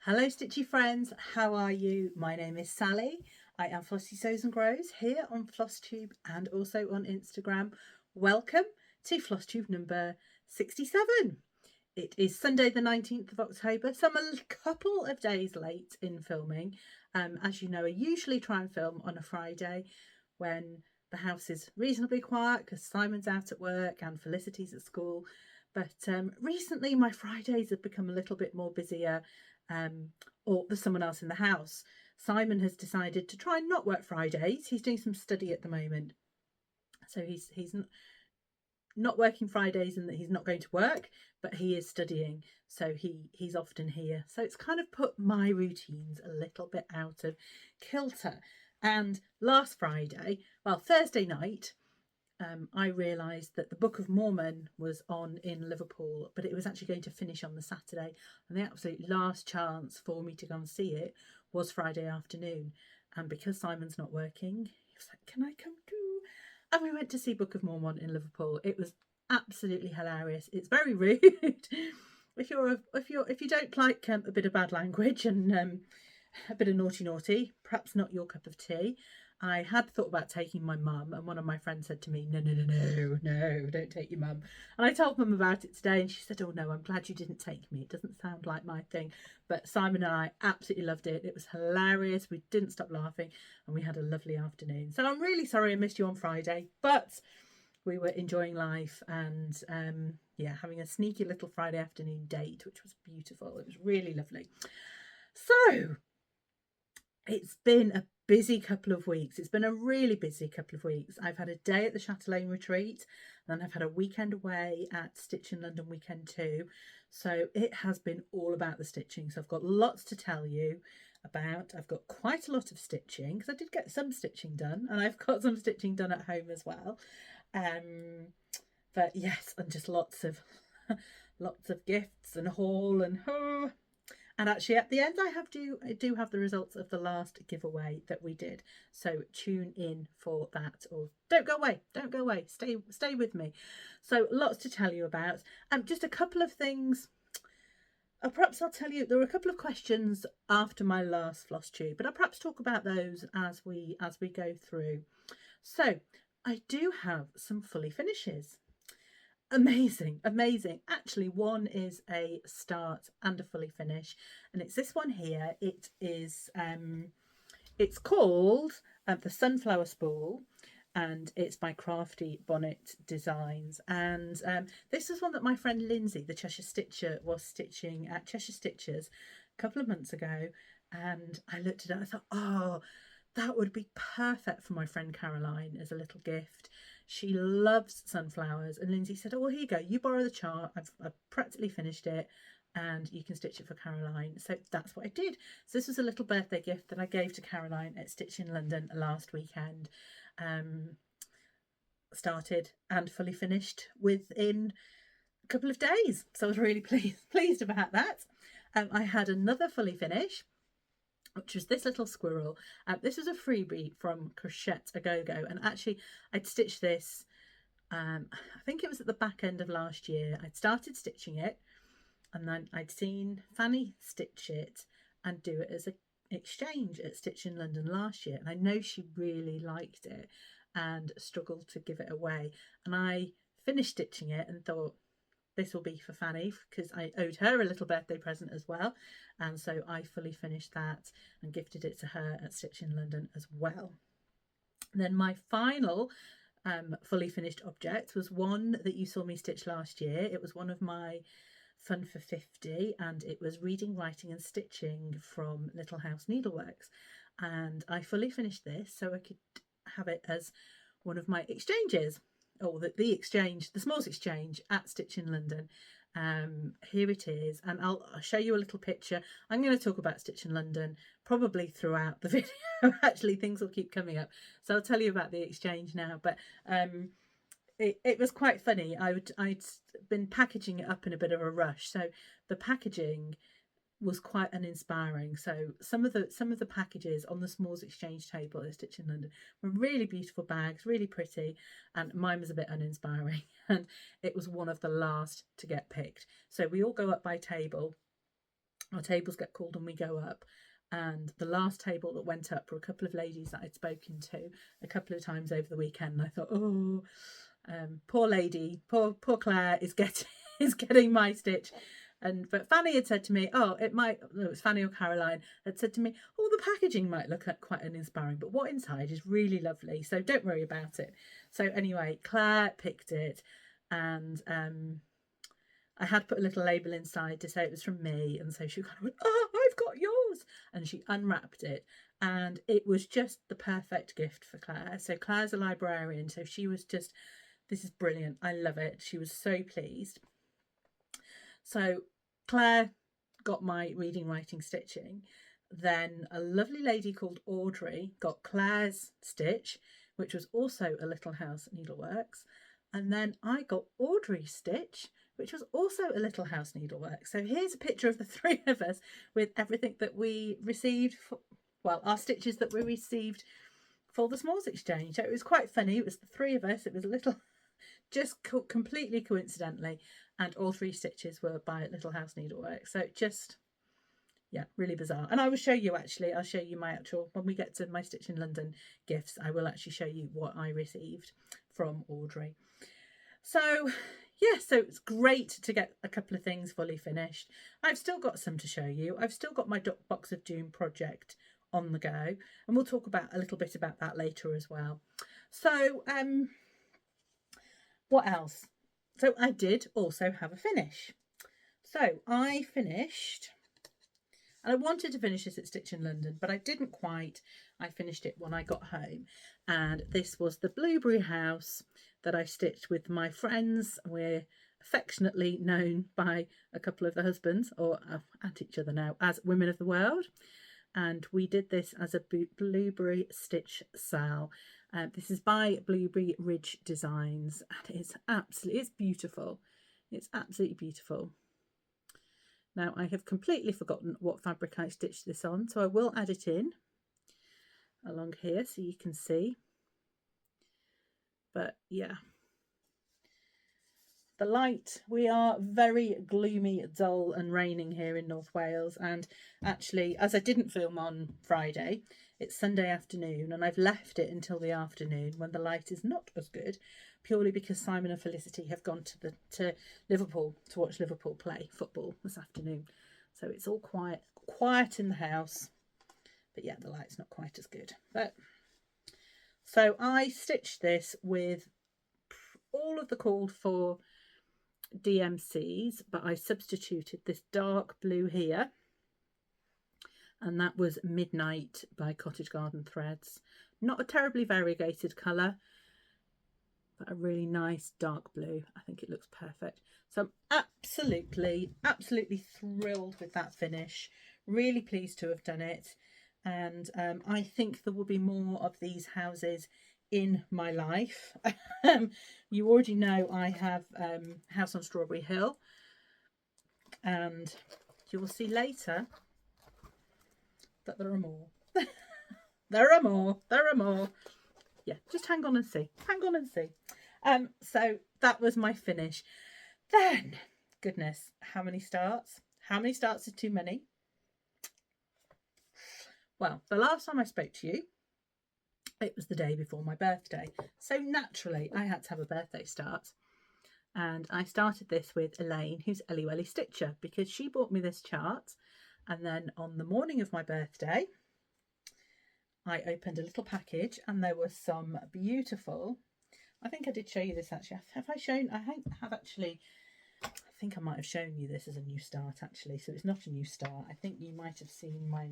Hello Stitchy friends, how are you? My name is Sally. I am Flossie Sews and Grows here on Flosstube and also on Instagram. Welcome to Flosstube number 67. It is Sunday the 19th of October, so I'm a couple of days late in filming. As you know, I usually try and film on a Friday when the house is reasonably quiet because Simon's out at work and Felicity's at school. But recently my Fridays have become a little bit more busier, or there's someone else in the house. Simon has decided to try and not work Fridays. He's doing some study at the moment. So he's not working Fridays and that he's not going to work, but he is studying. So he's often here. So it's kind of put my routines a little bit out of kilter. And last Friday, well, Thursday night, I realised that the Book of Mormon was on in Liverpool, but it was actually going to finish on the Saturday. And the absolute last chance for me to go and see it was Friday afternoon. And because Simon's not working, he was like, "Can I come too?" And we went to see Book of Mormon in Liverpool. It was absolutely hilarious. It's very rude. if you don't like a bit of bad language and a bit of naughty, perhaps not your cup of tea. I had thought about taking my mum, and one of my friends said to me, no, don't take your mum. And I told mum about it today, and she said, "Oh no, I'm glad you didn't take me. It doesn't sound like my thing." But Simon and I absolutely loved it. It was hilarious. We didn't stop laughing, and we had a lovely afternoon. So I'm really sorry I missed you on Friday, but we were enjoying life and having a sneaky little Friday afternoon date, which was beautiful. It was really lovely. So it's been a busy couple of weeks. It's been a really busy couple of weeks. I've had a day at the Chatelaine Retreat, and then I've had a weekend away at Stitch in London weekend 2. So it has been all about the stitching. So I've got lots to tell you about. I've got quite a lot of stitching because I did get some stitching done, and I've got some stitching done at home as well. But yes, and just lots of gifts and haul and and actually at the end I do have the results of the last giveaway that we did. So tune in for that, or don't go away, stay with me. So lots to tell you about. Just a couple of things. Perhaps I'll tell you, there were a couple of questions after my last Flosstube, but I'll perhaps talk about those as we go through. So I do have some fully finishes. Amazing. Actually, one is a start and a fully finish, and it's this one here. It is it's called the Sunflower Spool, and it's by Crafty Bonnet Designs. And this is one that my friend Lindsay, the Cheshire Stitcher, was stitching at Cheshire Stitchers a couple of months ago, and I looked at it and I thought, oh, that would be perfect for my friend Caroline as a little gift. She loves sunflowers, and Lindsay said, "Oh, well, here you go, you borrow the chart, I've practically finished it, and you can stitch it for Caroline." So that's what I did. So this was a little birthday gift that I gave to Caroline at Stitch in London last weekend. Started and fully finished within a couple of days, so I was really pleased about that. I had another fully finish, which was this little squirrel. This was a freebie from Crochet A Go Go, and actually I'd stitched this, I think it was at the back end of last year. I'd started stitching it, and then I'd seen Fanny stitch it and do it as an exchange at Stitch in London last year, and I know she really liked it and struggled to give it away. And I finished stitching it and thought, this will be for Fanny, because I owed her a little birthday present as well. And so I fully finished that and gifted it to her at Stitch in London as well. And then my final fully finished object was one that you saw me stitch last year. It was one of my Fun for 50, and it was Reading, Writing and Stitching from Little House Needleworks. And I fully finished this so I could have it as one of my exchanges, or the exchange, the Smalls exchange at Stitch in London. Here it is, and I'll show you a little picture. I'm going to talk about Stitch in London probably throughout the video. Actually, things will keep coming up, so I'll tell you about the exchange now. But it was quite funny. I'd been packaging it up in a bit of a rush, so the packaging was quite uninspiring. So some of the packages on the Smalls exchange table at Stitch in London were really beautiful bags, really pretty, and mine was a bit uninspiring, and it was one of the last to get picked. So we all go up by table, our tables get called and we go up. And the last table that went up were a couple of ladies that I'd spoken to a couple of times over the weekend. And I thought, oh, poor lady, poor Claire is getting my stitch. But Fanny had said to me, it was Fanny or Caroline, had said to me, the packaging might look quite uninspiring, but what inside is really lovely, so don't worry about it. So anyway, Claire picked it, and I had put a little label inside to say it was from me, and so she kind of went, I've got yours, and she unwrapped it, and it was just the perfect gift for Claire. So Claire's a librarian, so she was just, this is brilliant, I love it. She was so pleased. So Claire got my reading, writing, stitching. Then a lovely lady called Audrey got Claire's stitch, which was also a Little House Needleworks. And then I got Audrey's stitch, which was also a Little House Needleworks. So here's a picture of the three of us with everything that we received, our stitches that we received for the Smalls Exchange. So it was quite funny. It was the three of us. It was a little, just completely coincidentally. And all three stitches were by Little House Needleworks. So just, yeah, really bizarre. And I will show you, actually, I'll show you my actual, when we get to my Stitch in London gifts, I will actually show you what I received from Audrey. So, yeah, so it's great to get a couple of things fully finished. I've still got some to show you. I've still got my Box of Doom project on the go. And we'll talk about a little bit about that later as well. So, what else? So I did also have a finish. So I finished, and I wanted to finish this at Stitch in London, but I didn't quite. I finished it when I got home. And this was the Blueberry House that I stitched with my friends. We're affectionately known by a couple of the husbands, or at each other now, as Women of the World. And we did this as a Blueberry Stitch sale. This is by Blueberry Ridge Designs, and it's beautiful. It's absolutely beautiful. Now I have completely forgotten what fabric I stitched this on, so I will add it in along here so you can see. But yeah, the light, we are very gloomy, dull and raining here in North Wales, and actually, as I didn't film on Friday, it's Sunday afternoon, and I've left it until the afternoon when the light is not as good, purely because Simon and Felicity have gone to Liverpool to watch Liverpool play football this afternoon. So it's all quiet in the house. But yeah, the light's not quite as good. But so I stitched this with all of the called for DMCs, but I substituted this dark blue here, and that was Midnight by Cottage Garden Threads. Not a terribly variegated colour, but a really nice dark blue. I think it looks perfect. So I'm absolutely thrilled with that finish. Really pleased to have done it. And I think there will be more of these houses in my life. You already know I have House on Strawberry Hill, and you will see later that there are more. There are more. Yeah, just hang on and see. So that was my finish. Then, goodness, how many starts? How many starts is too many? Well, the last time I spoke to you, it was the day before my birthday. So naturally, I had to have a birthday start. And I started this with Elaine, who's Ellie Welly Stitcher, because she bought me this chart. And then on the morning of my birthday, I opened a little package, and there was some beautiful, I think I did show you this actually. Have I shown? I have actually. I think I might have shown you this as a new start actually. So it's not a new start. I think you might have seen my.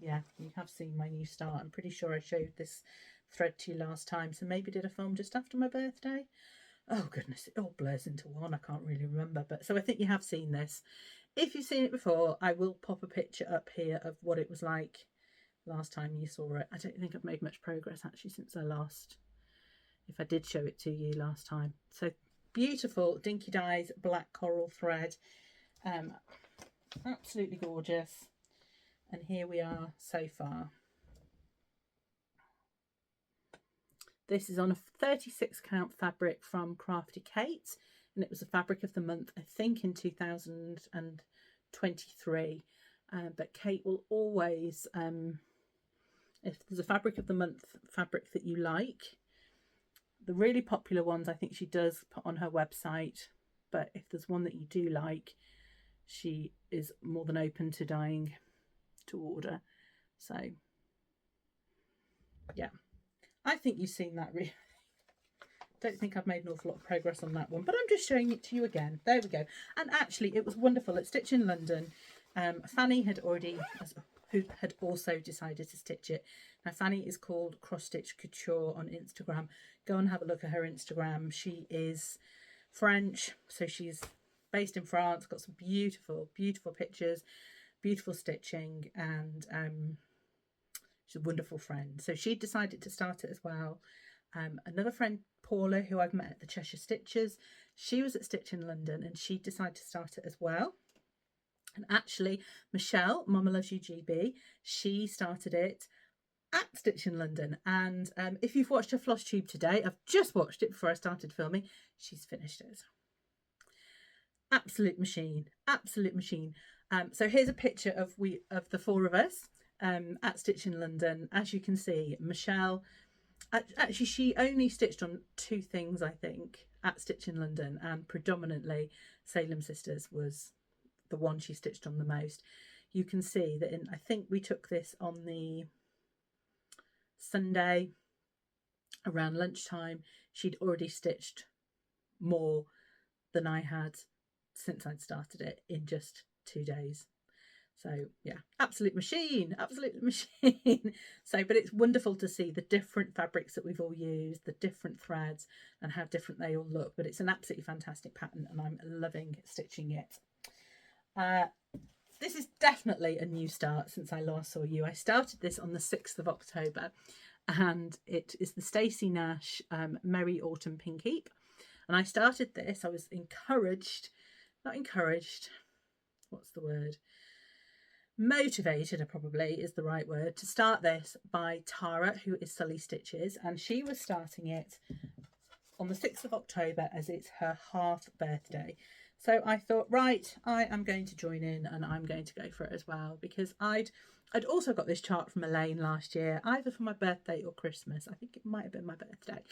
Yeah, you have seen my new start. I'm pretty sure I showed this thread to you last time. So maybe did a film just after my birthday. Oh goodness, it all blurs into one. I can't really remember. But so I think you have seen this. If you've seen it before, I will pop a picture up here of what it was like last time you saw it. I don't think I've made much progress actually since I last, if I did show it to you last time. So beautiful Dinky Dyes black coral thread, absolutely gorgeous. And here we are so far. This is on a 36 count fabric from Crafty Kate, and it was a fabric of the month I think in 2000 and 23. But Kate will always, if there's a fabric of the month fabric that you like, the really popular ones I think she does put on her website, but if there's one that you do like, she is more than open to dying to order. So yeah, I think you've seen that really. Don't think I've made an awful lot of progress on that one, but I'm just showing it to you again. There we go. And actually it was wonderful at Stitch in London. Fanny had already, who had also decided to stitch it. Now Fanny is called Cross Stitch Couture on Instagram. Go and have a look at her Instagram. She is French, so she's based in France, got some beautiful pictures, beautiful stitching, and she's a wonderful friend. So she decided to start it as well. Another friend, Paula, who I've met at the Cheshire Stitchers, she was at Stitch in London and she decided to start it as well. And actually Michelle, Mama Loves You GB, she started it at Stitch in London. And if you've watched her Flosstube today, I've just watched it before I started filming, she's finished it. Absolute machine, absolute machine. So here's a picture of the four of us at Stitch in London. As you can see, Michelle, actually she only stitched on 2 things I think at Stitch in London, and predominantly Salem Sisters was the one she stitched on the most. You can see that I think we took this on the Sunday around lunchtime. She'd already stitched more than I had since I'd started it in just 2 days. So yeah, absolute machine, absolute machine. So, but it's wonderful to see the different fabrics that we've all used, the different threads and how different they all look. But it's an absolutely fantastic pattern and I'm loving stitching it. This is definitely a new start since I last saw you. I started this on the 6th of October and it is the Stacey Nash Merry Autumn Pink Heap. And I started this, I was encouraged, not encouraged, what's the word? Motivated, probably is the right word, to start this by Tara, who is Sully Stitches, and she was starting it on the 6th of October as it's her half birthday. So I thought, right, I am going to join in and I'm going to go for it as well, because I'd also got this chart from Elaine last year, either for my birthday or Christmas. I think it might have been my birthday,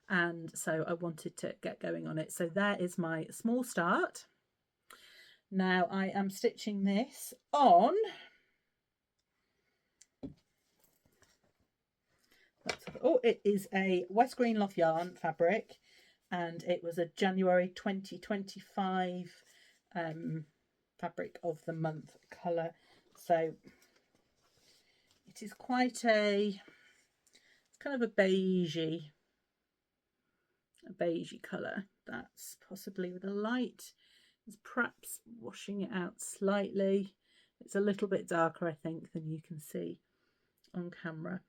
and so I wanted to get going on it. So there is my small start. Now I am stitching this on, it is a West Green Loft yarn fabric, and it was a January 2025 fabric of the month colour. So it is quite it's kind of a beigey colour. That's possibly with a light. It's perhaps washing it out slightly. It's a little bit darker, I think, than you can see on camera.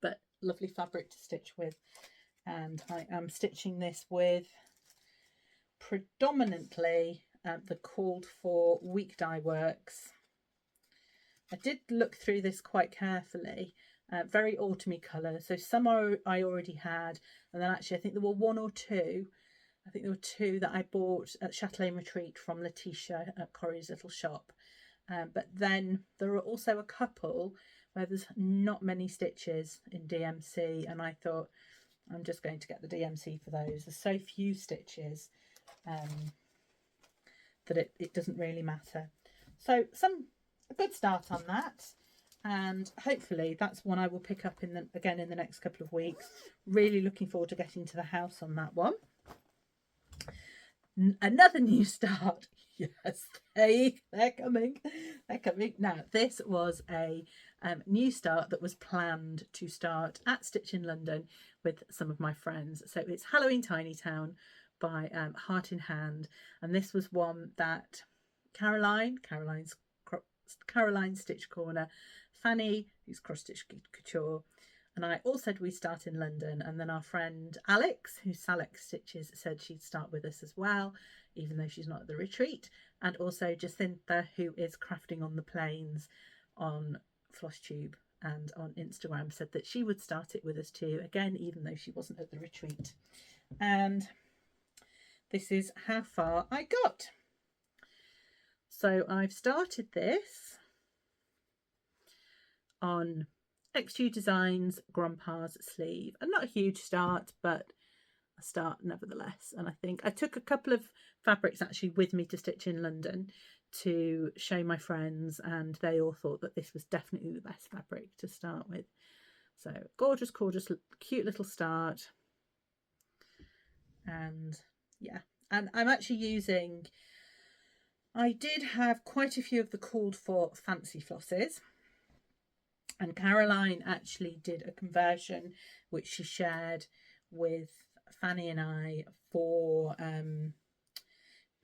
But lovely fabric to stitch with. And I am stitching this with predominantly the called for Week Dye Works. I did look through this quite carefully. Very autumny colour. So some I already had, and then actually I think there were 1 or 2. I think there were 2 that I bought at Chatelaine Retreat from Letitia at Corrie's Little Shop. But then there are also a couple where there's not many stitches in DMC, and I thought I'm just going to get the DMC for those. There's so few stitches that it doesn't really matter. So a good start on that, and hopefully that's one I will pick up again in the next couple of weeks. Really looking forward to getting to the house on that one. Another new start. Yes, they're coming. They're coming. Now, this was a new start that was planned to start at Stitch in London with some of my friends. So it's Halloween Tiny Town by Heart in Hand. And this was one that Caroline's Stitch Corner, Fanny, who's Cross Stitch Couture, and I all said we start in London, and then our friend Alex, who's Salex Stitches, said she'd start with us as well, even though she's not at the retreat, and also Jacintha, who is Crafting on the Plains on Flosstube and on Instagram, said that she would start it with us too, again, even though she wasn't at the retreat. And this is how far I got. So I've started this on XU Designs Grandpa's sleeve, and not a huge start, but a start nevertheless. And I think I took a couple of fabrics actually with me to stitch in London to show my friends, and they all thought that this was definitely the best fabric to start with. So gorgeous, gorgeous, cute little start. And yeah, and I'm actually using, I did have quite a few of the called for fancy flosses, and Caroline actually did a conversion which she shared with Fanny and I for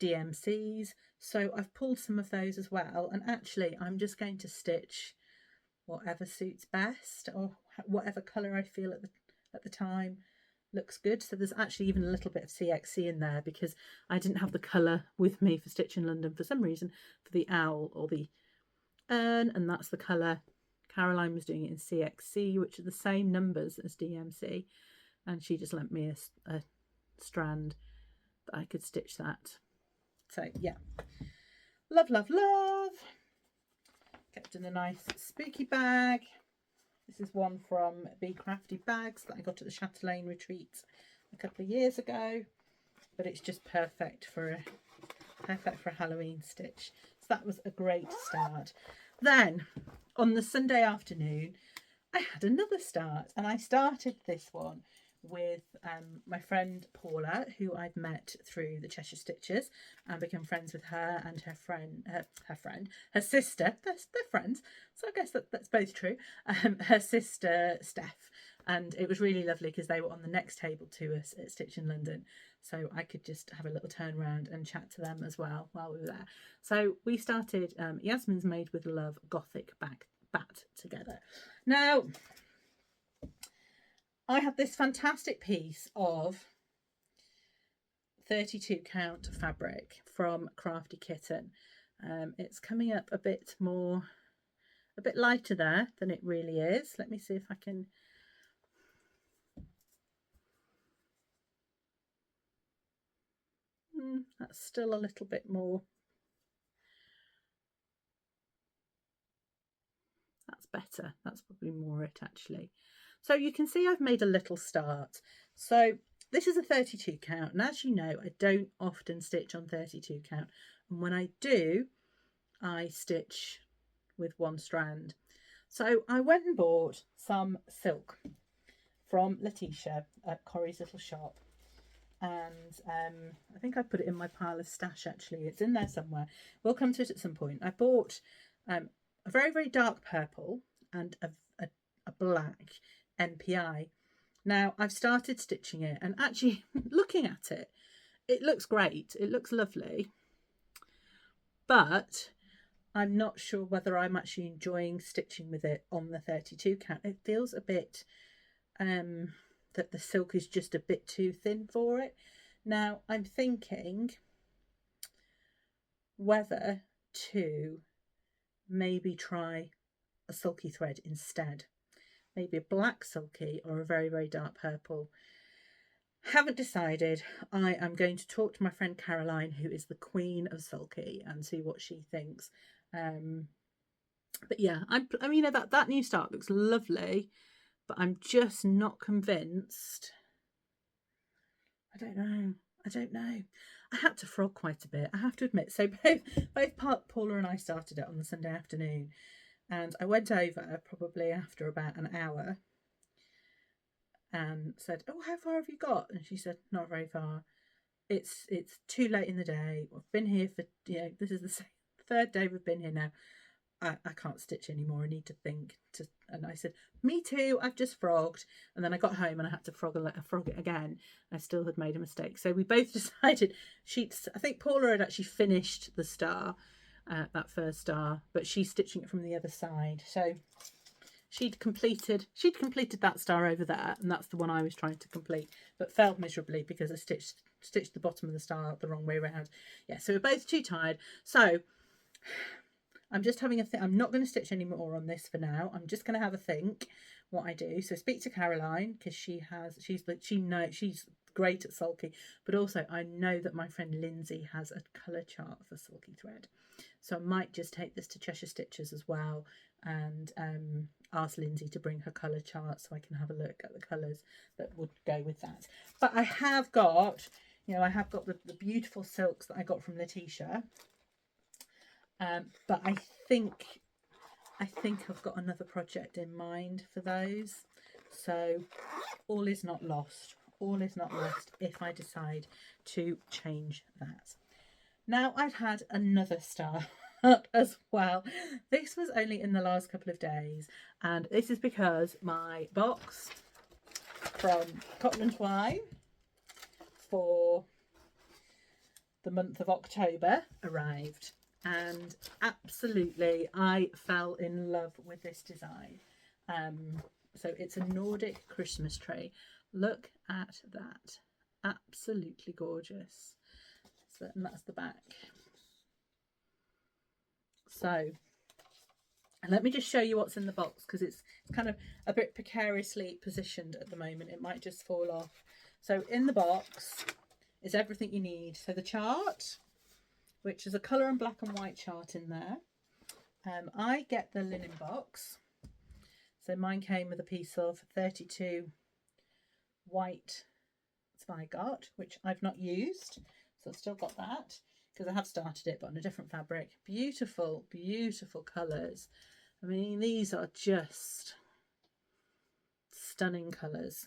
DMCs. So I've pulled some of those as well, and actually I'm just going to stitch whatever suits best, or whatever colour I feel at the time looks good. So there's actually even a little bit of CXC in there because I didn't have the colour with me for Stitch in London for some reason for the owl or the urn, and that's the colour. Caroline was doing it in CXC, which are the same numbers as DMC, and she just lent me a strand that I could stitch that. So yeah, love, love, love. Kept in a nice spooky bag. This is one from Be Crafty Bags that I got at the Chatelaine Retreat a couple of years ago, but it's just perfect for a Halloween stitch. So that was a great start. Then on the Sunday afternoon I had another start, and I started this one with my friend Paula, who I've met through the Cheshire Stitchers and become friends with her and her sister. They're friends, so I guess that's both true. Her sister Steph, and it was really lovely because they were on the next table to us at Stitch in London, so I could just have a little turn around and chat to them as well while we were there. So we started Yasmin's Made with Love Gothic Bat together. Now I had this fantastic piece of 32 count fabric from Crafty Kitten. It's coming up a bit lighter there than it really is. Let me see if I can. That's still a little bit more. That's better. That's probably more it actually. So you can see I've made a little start. So this is a 32 count, and as you know, I don't often stitch on 32 count, and when I do, I stitch with one strand. So I went and bought some silk from Letitia at Corrie's Little Shop, and I think I put it in my pile of stash actually. It's in there somewhere. We'll come to it at some point. I bought a very, very dark purple and a black NPI. Now I've started stitching it, and actually looking at it, it looks great. It looks lovely, but I'm not sure whether I'm actually enjoying stitching with it on the 32 count. It feels a bit that the silk is just a bit too thin for it. Now I'm thinking whether to maybe try a sulky thread instead. Maybe a black sulky or a very, very dark purple. Haven't decided. I am going to talk to my friend Caroline, who is the queen of sulky, and see what she thinks. But yeah, I mean, that new start looks lovely, but I'm just not convinced. I don't know. I had to frog quite a bit, I have to admit. So both Paula and I started it on the Sunday afternoon, and I went over probably after about an hour and said, "Oh, how far have you got?" And she said, "Not very far. It's too late in the day. I've been here for, this is the third day we've been here now. I can't stitch anymore. I need to think." And I said, "Me too. I've just frogged." And then I got home and I had to frog it again. I still had made a mistake. So we both decided I think Paula had actually finished the star, that first star, but she's stitching it from the other side. So she'd completed that star over there, and that's the one I was trying to complete, but failed miserably because I stitched the bottom of the star the wrong way around. Yeah, so we're both too tired. So I'm just having a think. I'm not going to stitch any more on this for now. I'm just going to have a think what I do. So speak to Caroline, because she's great at sulky, but also I know that my friend Lindsay has a colour chart for sulky thread. So I might just take this to Cheshire Stitches as well and ask Lindsay to bring her colour chart so I can have a look at the colours that would go with that. But I have got, I have got the beautiful silks that I got from Letitia. But I think I've got another project in mind for those. So all is not lost. All is not lost if I decide to change that. Now I've had another start as well. This was only in the last couple of days, and this is because my box from Cotton and Twine for the month of October arrived, and absolutely I fell in love with this design. So it's a Nordic Christmas tree. Look at that, absolutely gorgeous. So, and that's the back. So let me just show you what's in the box, because it's kind of a bit precariously positioned at the moment. It might just fall off. So in the box is everything you need. So the chart, which is a colour and black and white chart in there. I get the linen box. So mine came with a piece of 32 white Spygart, which I've not used. So I've still got that because I have started it, but on a different fabric. Beautiful, beautiful colours. I mean, these are just stunning colours.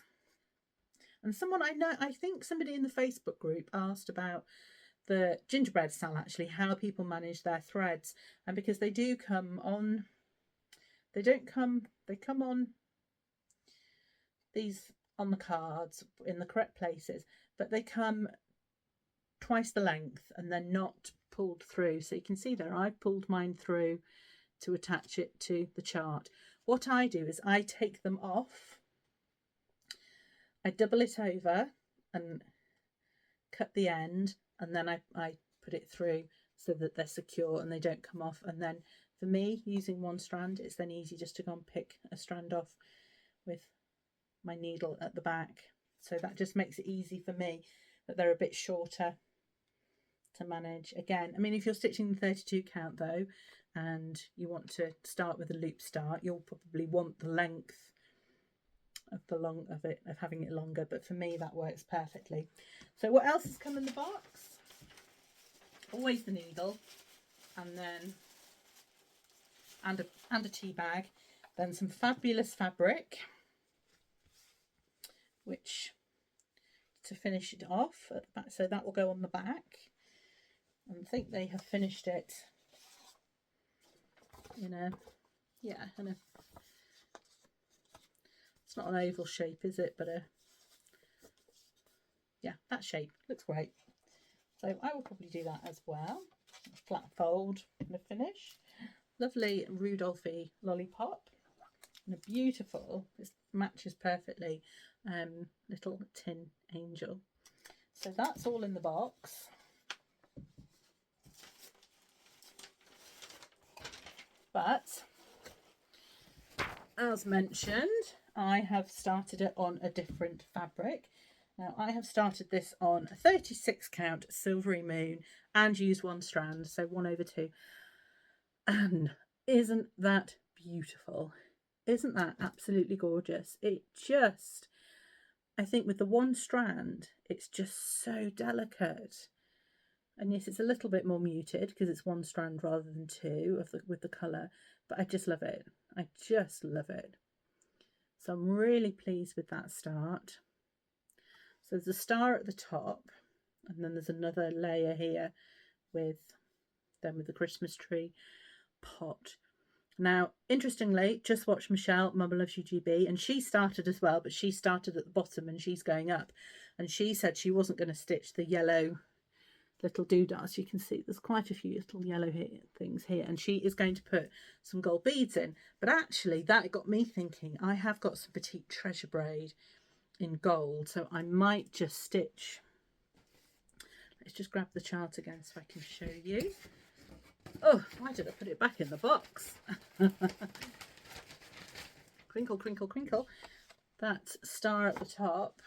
And someone I think somebody in the Facebook group asked about the gingerbread style, actually, how people manage their threads. And because they do come on, they come on these on the cards in the correct places, but they come twice the length and they're not pulled through. So you can see there, I've pulled mine through to attach it to the chart. What I do is I take them off, I double it over and cut the end, and then I put it through so that they're secure and they don't come off. And then for me, using one strand, it's then easy just to go and pick a strand off with my needle at the back. So that just makes it easy for me, that they're a bit shorter to manage. Again, I mean, if you're stitching the 32 count though, and you want to start with a loop start, you'll probably want the length of having it longer, but for me that works perfectly. So what else has come in the box? Always the needle, and then and a tea bag, then some fabulous fabric, which to finish it off at the back, so that will go on the back. And I think they have finished it in a it's not an oval shape, is it? But that shape looks great. So I will probably do that as well. Flat fold and a finish. Lovely Rudolphy lollipop. And a beautiful, this matches perfectly, little tin angel. So that's all in the box. But as mentioned, I have started it on a different fabric. Now I have started this on a 36 count Silvery Moon and used one strand, so 1/2. And isn't that beautiful? Isn't that absolutely gorgeous? It just, I think with the one strand, it's just so delicate. And yes, it's a little bit more muted because it's one strand rather than two with the colour, but I just love it. I just love it. So I'm really pleased with that start. So there's a star at the top, and then there's another layer here with the Christmas tree pot. Now, interestingly, just watched Michelle, Mama Loves You GB, and she started as well, but she started at the bottom and she's going up. And she said she wasn't going to stitch the yellow little doodahs. You can see there's quite a few little yellow things here, and she is going to put some gold beads in. But actually that got me thinking, I have got some petite treasure braid in gold, so I might just stitch. Let's just grab the chart again so I can show you. Oh, why did I put it back in the box? Crinkle, crinkle, crinkle. That star at the top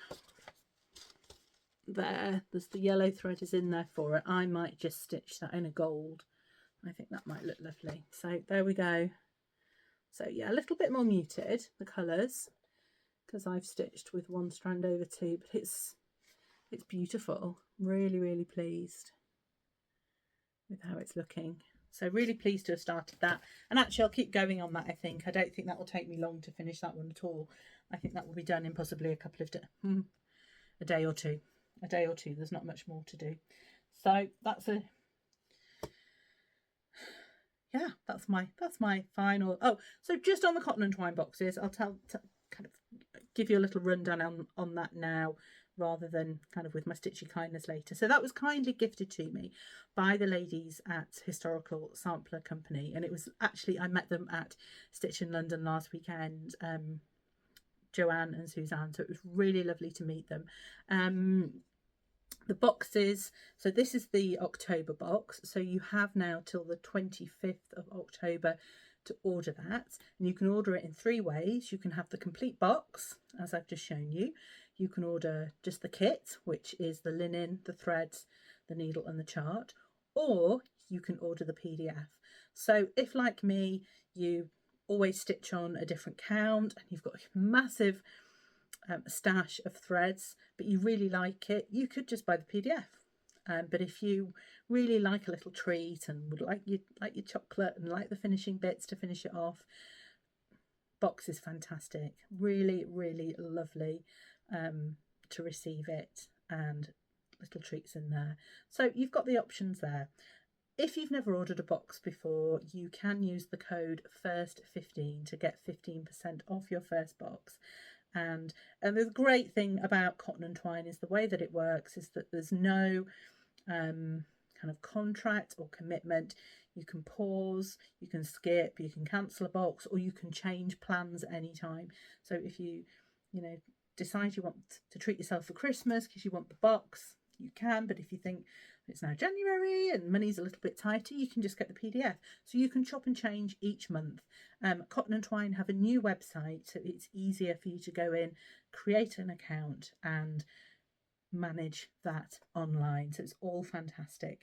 there's the yellow thread is in there for it. I might just stitch that in a gold. I think that might look lovely. So there we go. So yeah, a little bit more muted, the colours, because I've stitched with one strand over two, but it's beautiful. Really, really pleased with how it's looking. So really pleased to have started that. And actually I'll keep going on that, I think. I don't think that will take me long to finish that one at all. I think that will be done in possibly a couple of a day or two. A day or two. There's not much more to do. So that's that's my final. Oh, so just on the cotton and twine boxes, I'll kind of give you a little rundown on that now, rather than kind of with my stitchy kindness later. So that was kindly gifted to me by the ladies at Historical Sampler Company, and it was actually, I met them at Stitch in London last weekend, Joanne and Suzanne, so it was really lovely to meet them. The boxes, so this is the October box, so you have now till the 25th of October to order that, and you can order it in 3 ways. You can have the complete box, as I've just shown you. You can order just the kit, which is the linen, the threads, the needle and the chart, or you can order the PDF. So if, like me, you always stitch on a different count and you've got a massive stash of threads, but you really like it, you could just buy the PDF. But if you really like a little treat and would like your chocolate and like the finishing bits to finish it off, box is fantastic. Really, really lovely to receive it, and little treats in there. So you've got the options there. If you've never ordered a box before, you can use the code FIRST15 to get 15% off your first box. And the great thing about cotton and twine is the way that it works is that there's no kind of contract or commitment. You can pause, you can skip, you can cancel a box, or you can change plans at any time. So if you decide you want to treat yourself for Christmas because you want the box, you can. But if you think it's now January and money's a little bit tighter, you can just get the PDF. So you can chop and change each month. Cotton and Twine have a new website, so it's easier for you to go in, create an account and manage that online. So it's all fantastic.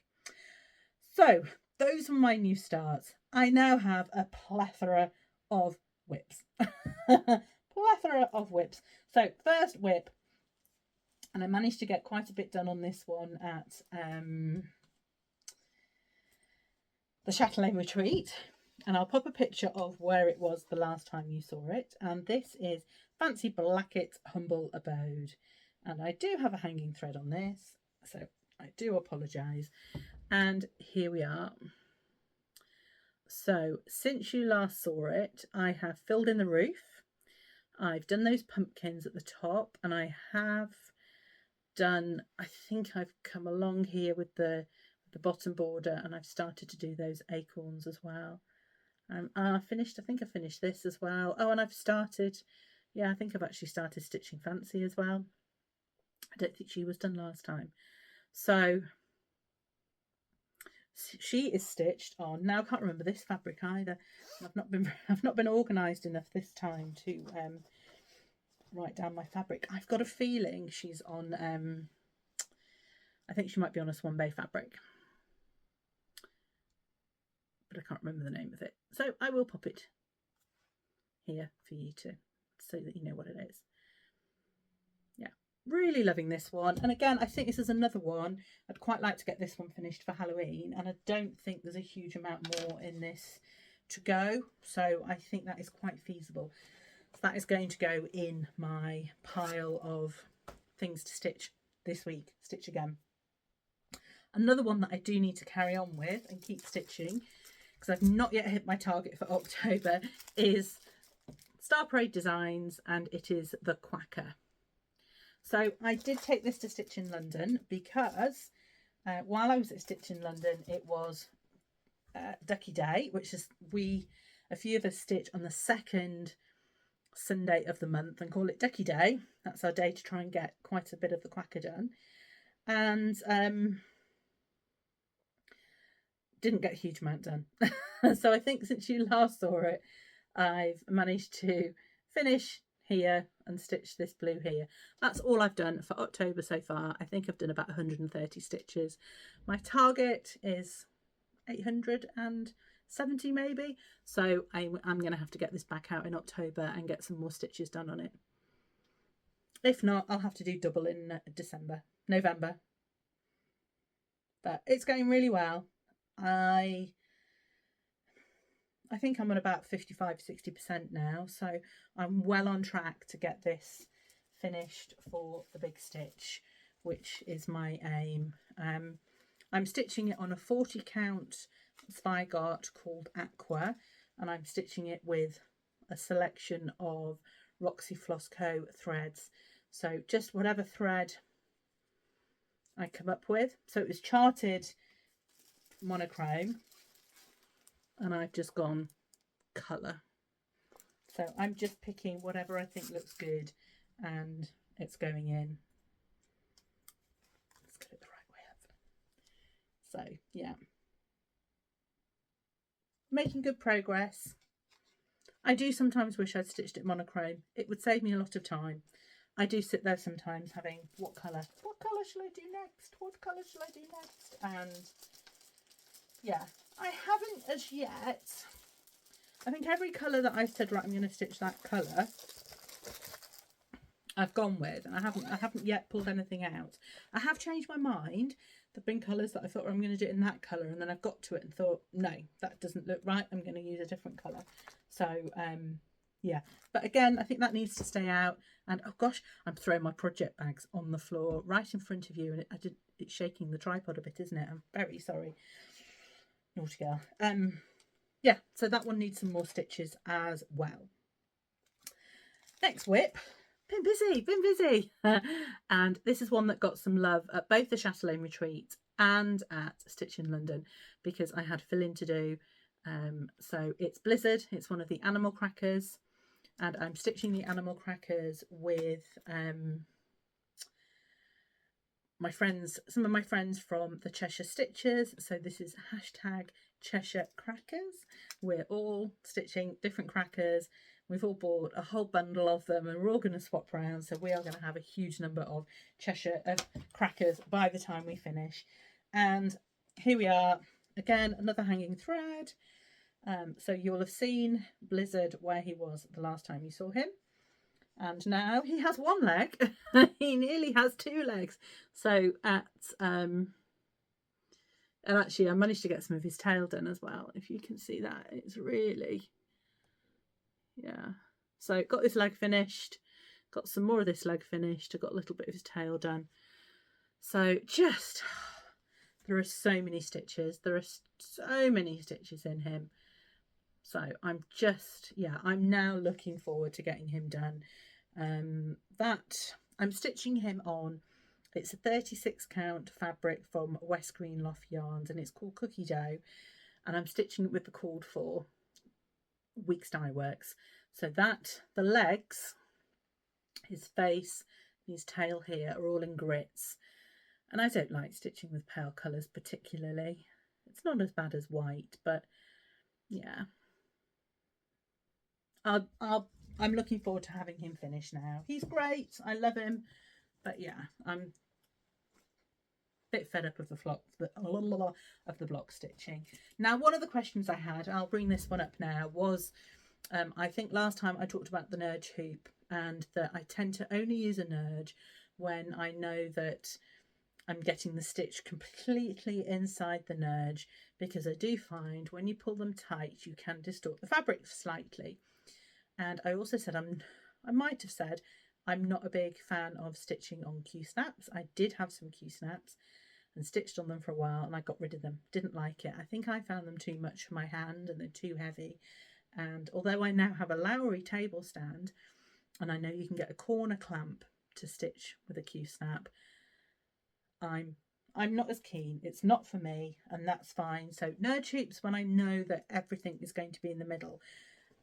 So those are my new starts. I now have a plethora of whips. Plethora of whips. So first whip, and I managed to get quite a bit done on this one at the Chatelaine Retreat, and I'll pop a picture of where it was the last time you saw it. And this is Fancy Blackett's Humble Abode, and I do have a hanging thread on this, so I do apologise. And here we are. So since you last saw it, I have filled in the roof, I've done those pumpkins at the top, and I have done, I think I've come along here with the bottom border, and I've started to do those acorns as well. I think I finished this as well. Oh, and I've started, I think I've actually started stitching Fancy as well. I don't think she was done last time. So she is stitched on, now I can't remember this fabric either. I've not been organised enough this time to write down my fabric. I've got a feeling she's on I think she might be on a Swan Bay fabric, but I can't remember the name of it, so I will pop it here for you to so that you know what it is. Yeah, really loving this one. And again, I think this is another one I'd quite like to get this one finished for Halloween, and I don't think there's a huge amount more in this to go, so I think that is quite feasible. That is going to go in my pile of things to stitch this week. Stitch again. Another one that I do need to carry on with and keep stitching, because I've not yet hit my target for October, is Star Parade Designs, and it is the Quacker. So I did take this to Stitch in London because while I was at Stitch in London, it was Ducky Day, which is a few of us stitch on the second Sunday of the month and call it Ducky Day. That's our day to try and get quite a bit of the Quacker done, and didn't get a huge amount done. So I think since you last saw it, I've managed to finish, here and stitch this blue here. That's all I've done for October so far. I think I've done about 130 stitches. My target is 870 maybe, so I'm going to have to get this back out in October and get some more stitches done on it. If not, I'll have to do double in November. But it's going really well. I think I'm at about 55-60% now, so I'm well on track to get this finished for the big stitch, which is my aim. I'm stitching it on a 40 count Spygart called Aqua, and I'm stitching it with a selection of Roxy Flossco threads. So just whatever thread I come up with. So it was charted monochrome, and I've just gone colour. So I'm just picking whatever I think looks good, and it's going in. Let's get it the right way up. So yeah, making good progress. I do sometimes wish I'd stitched it monochrome. It would save me a lot of time. I do sit there sometimes having, what colour shall I do next? What colour shall I do next? And yeah, I haven't as yet. I think every colour that I've said, right, I'm going to stitch that colour, I've gone with, and I haven't yet pulled anything out. I have changed my mind. There've been colours that I thought, I'm going to do it in that colour, and then I've got to it and thought, no, that doesn't look right. I'm going to use a different colour. So yeah, but again, I think that needs to stay out. And oh gosh, I'm throwing my project bags on the floor right in front of you, and it's shaking the tripod a bit, isn't it? I'm very sorry, naughty girl. Yeah, so that one needs some more stitches as well. Next whip, been busy. And this is one that got some love at both the Chatelaine Retreat and at Stitch in London, because I had fill in to do. So it's Blizzard, it's one of the animal crackers, and I'm stitching the animal crackers with some of my friends from the Cheshire Stitchers. So this is hashtag Cheshire Crackers. We're all stitching different crackers. We've all bought a whole bundle of them, and we're all going to swap around. So we are going to have a huge number of Cheshire crackers by the time we finish. And here we are again, another hanging thread. So you'll have seen Blizzard where he was the last time you saw him, and now he has one leg. He nearly has two legs. So and actually I managed to get some of his tail done as well. If you can see that, it's really, yeah. So got this leg finished, got some more of this leg finished. I got a little bit of his tail done. So just, there are so many stitches. There are so many stitches in him. So I'm just, yeah, I'm now looking forward to getting him done. That I'm stitching him on, it's a 36 count fabric from West Greenloft Yarns, and it's called Cookie Dough, and I'm stitching it with the called for Weeks Dye Works. So that the legs, his face, his tail here are all in grits, and I don't like stitching with pale colours particularly. It's not as bad as white, but yeah, I'm looking forward to having him finish now. He's great, I love him, but yeah, I'm a bit fed up of the block stitching. Now, one of the questions I had, I'll bring this one up now, was I think last time I talked about the nurge hoop, and that I tend to only use a nurge when I know that I'm getting the stitch completely inside the nurge, because I do find when you pull them tight you can distort the fabric slightly. And I also said, I might have said, I'm not a big fan of stitching on Q-snaps. I did have some Q-snaps and stitched on them for a while, and I got rid of them. Didn't like it. I think I found them too much for my hand, and they're too heavy. And although I now have a Lowry table stand, and I know you can get a corner clamp to stitch with a Q-snap, I'm not as keen. It's not for me, and that's fine. So nurge hoops when I know that everything is going to be in the middle.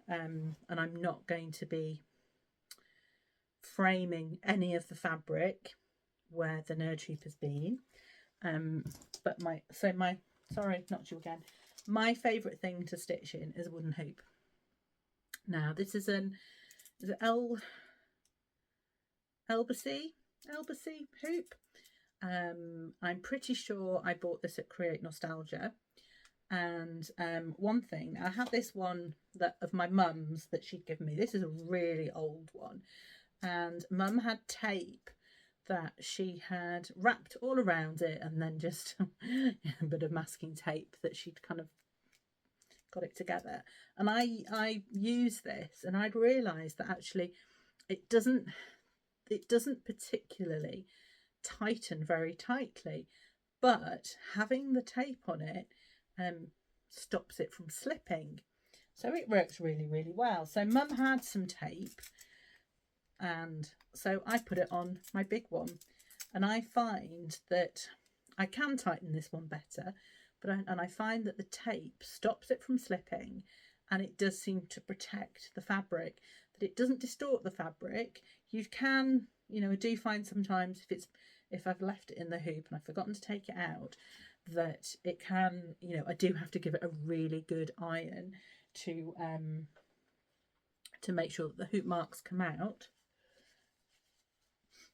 And I'm not going to be framing any of the fabric where the nurge hoop has been. But sorry, not you again. My favourite thing to stitch in is a wooden hoop. Now this is an Elbacy hoop. I'm pretty sure I bought this at Create Nostalgia. And one thing, I had this one that of my mum's that she'd given me. This is a really old one, and Mum had tape that she had wrapped all around it, and then just a bit of masking tape that she'd kind of got it together. And I use this, and I'd realised that actually it doesn't particularly tighten very tightly, but having the tape on it stops it from slipping, so it works really, really well. So Mum had some tape, and so I put it on my big one, and I find that I can tighten this one better, but I find that the tape stops it from slipping, and it does seem to protect the fabric, that it doesn't distort the fabric. You can, you know, I do find sometimes if I've left it in the hoop and I've forgotten to take it out, that it can, you know, I do have to give it a really good iron to make sure that the hoop marks come out.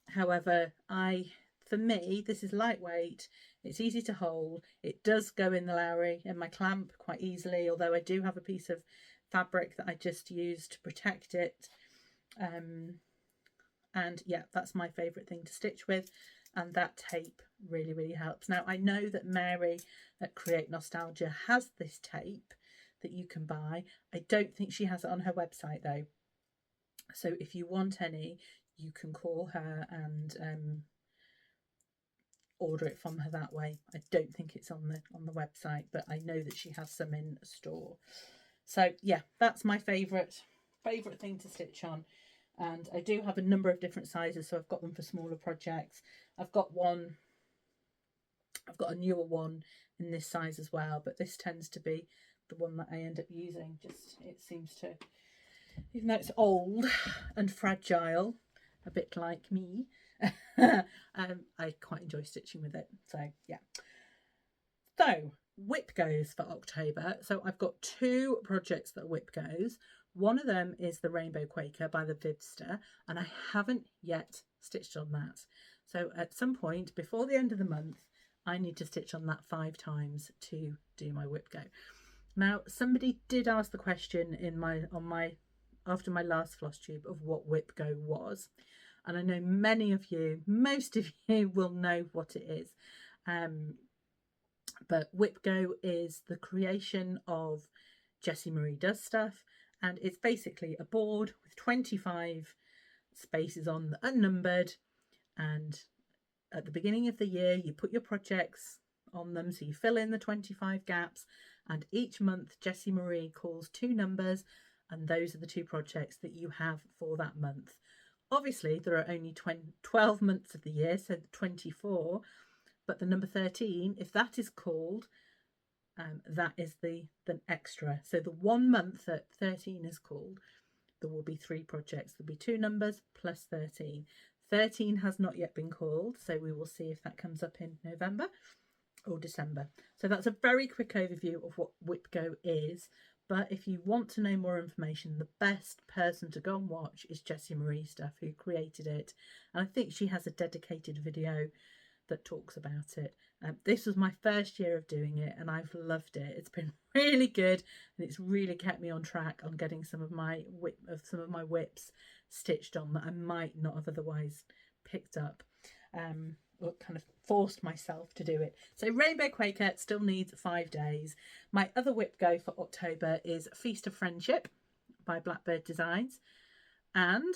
However, for me, this is lightweight, it's easy to hold, it does go in the Lowry and my clamp quite easily, although I do have a piece of fabric that I just use to protect it. And yeah, that's my favourite thing to stitch with, and that tape really, really helps. Now, I know that Mary at Create Nostalgia has this tape that you can buy. I don't think she has it on her website though, so if you want any, you can call her and order it from her that way. I don't think it's on the website, but I know that she has some in store. So yeah, that's my favourite thing to stitch on. And I do have a number of different sizes, so I've got them for smaller projects. I've got a newer one in this size as well, but this tends to be the one that I end up using. Just, it seems to, even though it's old and fragile, a bit like me, I quite enjoy stitching with it. So yeah. So whip goes for October. So I've got 2 projects that are whip goes. One of them is the Rainbow Quaker by the Vibster, and I haven't yet stitched on that. So at some point before the end of the month, I need to stitch on that 5 times to do my whip go. Now, somebody did ask the question after my last Flosstube of what whip go was, and I know most of you will know what it is. But whip go is the creation of Jessie Marie Does Stuff, and it's basically a board with 25 spaces on, unnumbered, and at the beginning of the year you put your projects on them, so you fill in the 25 gaps, and each month Jessie Marie calls 2 numbers, and those are the 2 projects that you have for that month. Obviously there are only 12 months of the year, so 24, but the number 13, if that is called, that is the extra. So the 1 month that 13 is called, there will be 3 projects. There'll be 2 numbers plus 13. 13 has not yet been called, so we will see if that comes up in November or December. So that's a very quick overview of what whip go is. But if you want to know more information, the best person to go and watch is Jessie Marie Stuff, who created it. And I think she has a dedicated video that talks about it. This was my first year of doing it, and I've loved it. It's been really good, and it's really kept me on track on getting some of my whips stitched on that I might not have otherwise picked up, or kind of forced myself to do it. So Rainbow Quaker still needs 5 days. My other whip go for October is Feast of Friendship by Blackbird Designs, and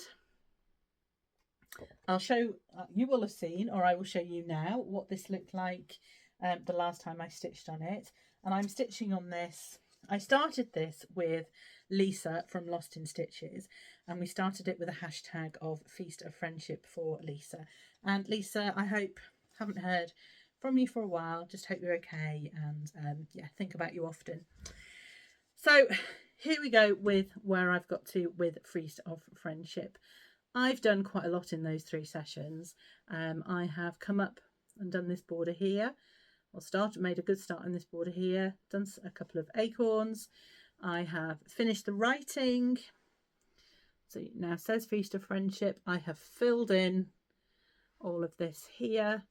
I'll show, you will have seen, or I will show you now, what this looked like the last time I stitched on it. And I'm stitching on this. I started this with Lisa from Lost in Stitches, and we started it with a hashtag of Feast of Friendship for Lisa. And Lisa, I haven't heard from you for a while, just hope you're okay, and yeah, think about you often. So here we go with where I've got to with Feast of Friendship. I've done quite a lot in those 3 sessions. I have come up and done this border here, made a good start on this border here, done a couple of acorns. I have finished the writing, So now it says Feast of Friendship. I have filled in all of this here,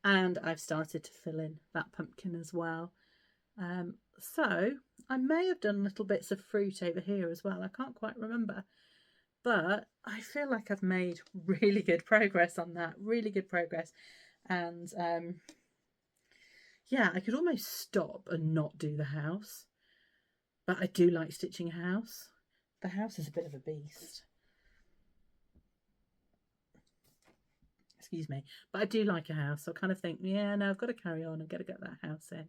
and I've started to fill in that pumpkin as well. So I may have done little bits of fruit over here as well. I can't quite remember, but I feel like I've made really good progress on that. Really good progress. And yeah, I could almost stop and not do the house, but I do like stitching a house. The house is a bit of a beast. Excuse me, but I do like a house, so I kind of think, yeah, no, I've got to carry on and got to get that house in.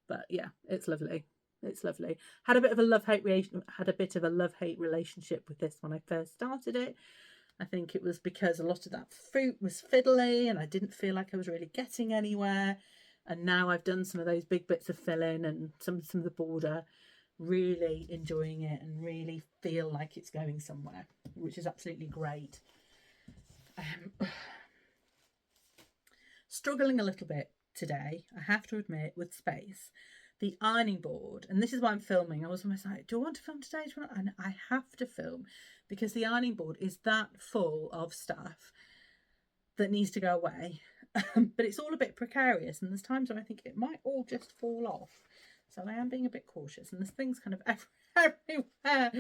But yeah, it's lovely. It's lovely. Had a bit of a love-hate relationship with this when I first started it. I think it was because a lot of that fruit was fiddly and I didn't feel like I was really getting anywhere. And now I've done some of those big bits of filling and some of the border, really enjoying it and really feel like it's going somewhere, which is absolutely great. Struggling a little bit today, I have to admit, with space. The ironing board, and this is why I'm filming. I was almost like, do I want to film today? And I have to film because the ironing board is that full of stuff that needs to go away. But it's all a bit precarious, and there's times when I think it might all just fall off. So I am being a bit cautious, and there's things kind of everywhere.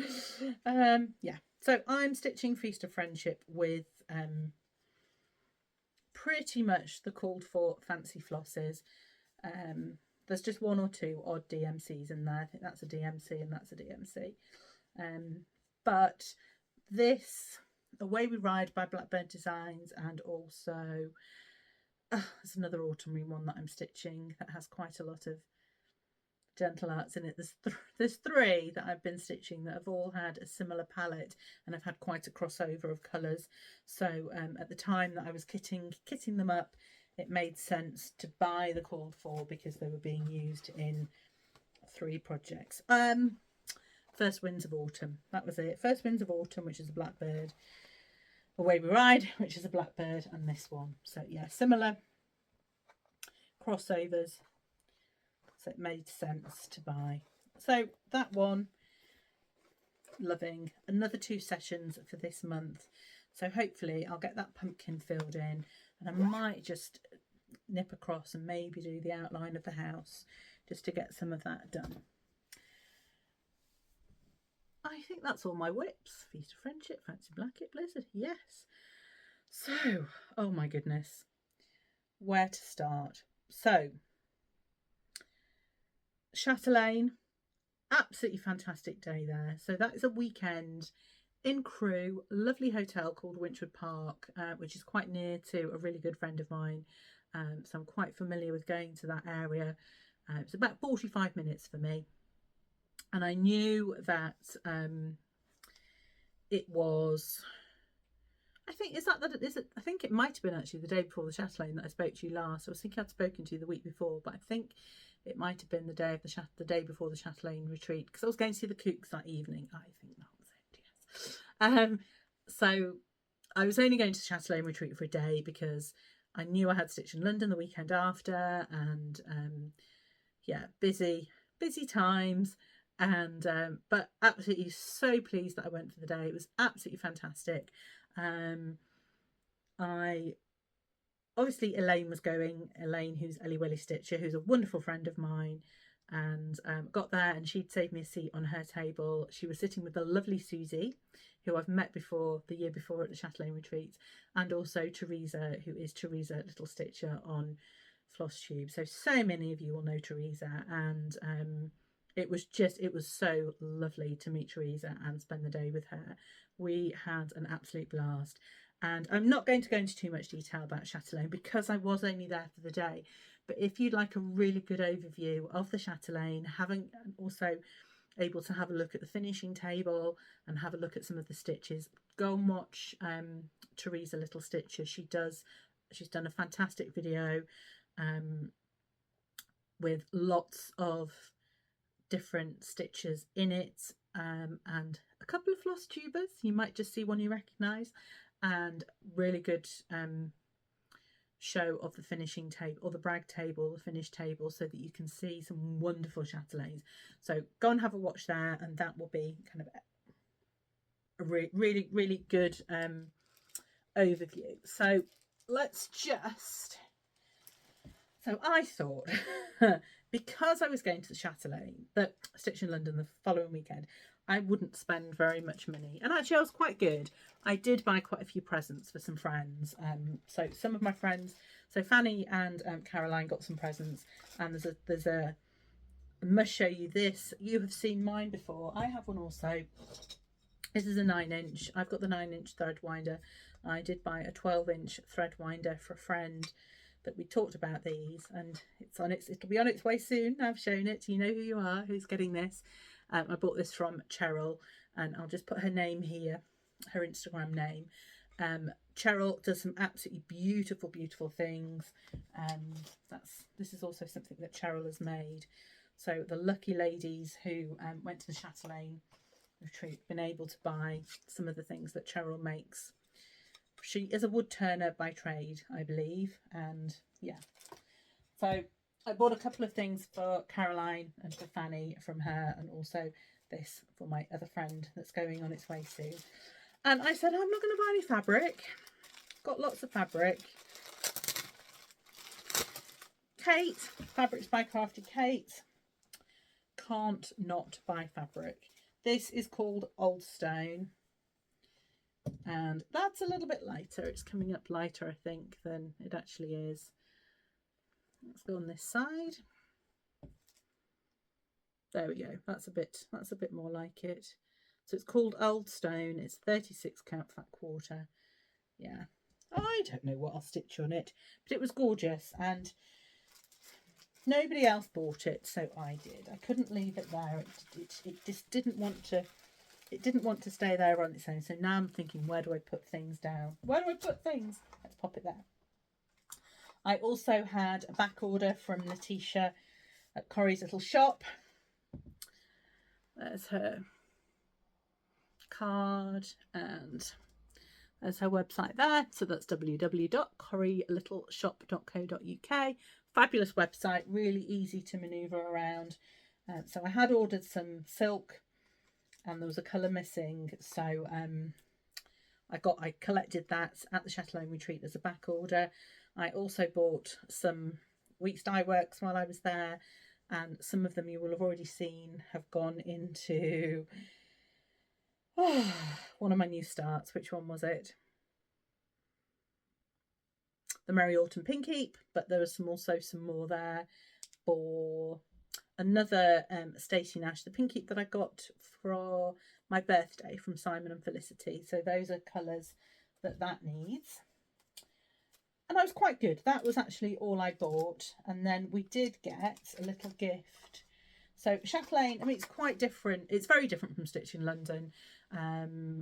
Yeah, so I'm stitching Feast of Friendship with pretty much the called for fancy flosses. There's just one or two odd DMCs in there. I think that's a DMC and that's a DMC. But this, Away We Ride by Blackbird Designs, and also there's another autumn one that I'm stitching that has quite a lot of gentle arts in it. There's three that I've been stitching that have all had a similar palette, and I've had quite a crossover of colours. So at the time that I was kitting them up, it made sense to buy the called for because they were being used in 3 projects. First Winds of Autumn, that was it. First Winds of Autumn, which is a blackbird. Away We Ride, which is a blackbird, and this one. So yeah, similar crossovers. So it made sense to buy. So that one, loving. Another 2 sessions for this month. So hopefully I'll get that pumpkin filled in, and I might just nip across and maybe do the outline of the house just to get some of that done. I think that's all my whips. Feast of Friendship, Fancy Blanket, Blizzard, yes. So, oh my goodness, where to start? So, Chatelaine, absolutely fantastic day there. So that is a weekend in Crewe, lovely hotel called Winchwood Park, which is quite near to a really good friend of mine. So I'm quite familiar with going to that area. It's about 45 minutes for me. And I knew that it was, I think, I think it might have been actually the day before the Chatelaine that I spoke to you last. I was thinking I'd spoken to you the week before, but I think it might have been the day before the Chatelaine Retreat, because I was going to see the Kooks that evening. I think that was it, yes. So I was only going to the Chatelaine Retreat for a day because I knew I had Stitch in London the weekend after, and yeah, busy times. And but absolutely so pleased that I went for the day. It was absolutely fantastic. I obviously, Elaine was going. Elaine, who's Ellie Welly Stitcher, who's a wonderful friend of mine, and got there, and she'd saved me a seat on her table. She was sitting with the lovely Susie, who I've met before, the year before at the Chatelaine Retreat, and also Teresa, who is Teresa Little Stitcher on Flosstube. So many of you will know Teresa, and it was so lovely to meet Teresa and spend the day with her. We had an absolute blast. And I'm not going to go into too much detail about Chatelaine because I was only there for the day. But if you'd like a really good overview of the Chatelaine, also able to have a look at the finishing table and have a look at some of the stitches, go and watch Teresa Little Stitcher. She's done a fantastic video with lots of different stitches in it, and a couple of floss tubers. You might just see one you recognise, and really good show of the finishing table, or the brag table, the finished table, so that you can see some wonderful chatelaines. So go and have a watch there, and that will be kind of a really good overview. So let's just, so I thought because I was going to the Chatelaine, that Stitch in London the following weekend, I wouldn't spend very much money, and actually I was quite good. I did buy quite a few presents for some friends. So some of my friends, so Fanny and Caroline got some presents, and there's a I must show you this. You have seen mine before. I have one also. This is a 9-inch. I've got the 9-inch thread winder. I did buy a 12-inch thread winder for a friend that we talked about these, and it'll be on its way soon. I've shown it. You know who you are, who's getting this. I bought this from Cheryl, and I'll just put her name here, her Instagram name. Cheryl does some absolutely beautiful things. This is also something that Cheryl has made. So the lucky ladies who went to the Chatelaine Retreat been able to buy some of the things that Cheryl makes. She is a wood turner by trade, I believe, and yeah. So I bought a couple of things for Caroline and for Fanny from her, and also this for my other friend that's going on its way soon. And I said, I'm not going to buy any fabric. Got lots of fabric. Kate, Fabrics by Crafty Kate. Can't not buy fabric. This is called Old Stone, and that's a little bit lighter. It's coming up lighter, I think, than it actually is. Let's go on this side. There we go. That's a bit more like it. So it's called Old Stone. It's 36 count fat quarter. Yeah, I don't know what I'll stitch on it, but it was gorgeous, and nobody else bought it, so I did. I couldn't leave it there. It just didn't want to. It didn't want to stay there on its own. So now I'm thinking, where do I put things down? Where do I put things? Let's pop it there. I also had a back order from Letitia at Corrie's Little Shop. There's her card, and there's her website there. So that's www.corrielittleshop.co.uk. Fabulous website, really easy to manoeuvre around. So I had ordered some silk, and there was a colour missing, so I collected that at the Chatelaine Retreat as a back order. I also bought some Weeks Dye Works while I was there, and some of them you will have already seen have gone into one of my new starts. Which one was it? The Merry Autumn Pink Heap, but there was also some more there for another Stacey Nash, the pink heap that I got for my birthday from Simon and Felicity. So those are colours that needs. And I was quite good. That was actually all I bought. And then we did get a little gift. So Chatelaine, I mean, it's quite different. It's very different from Stitch in London.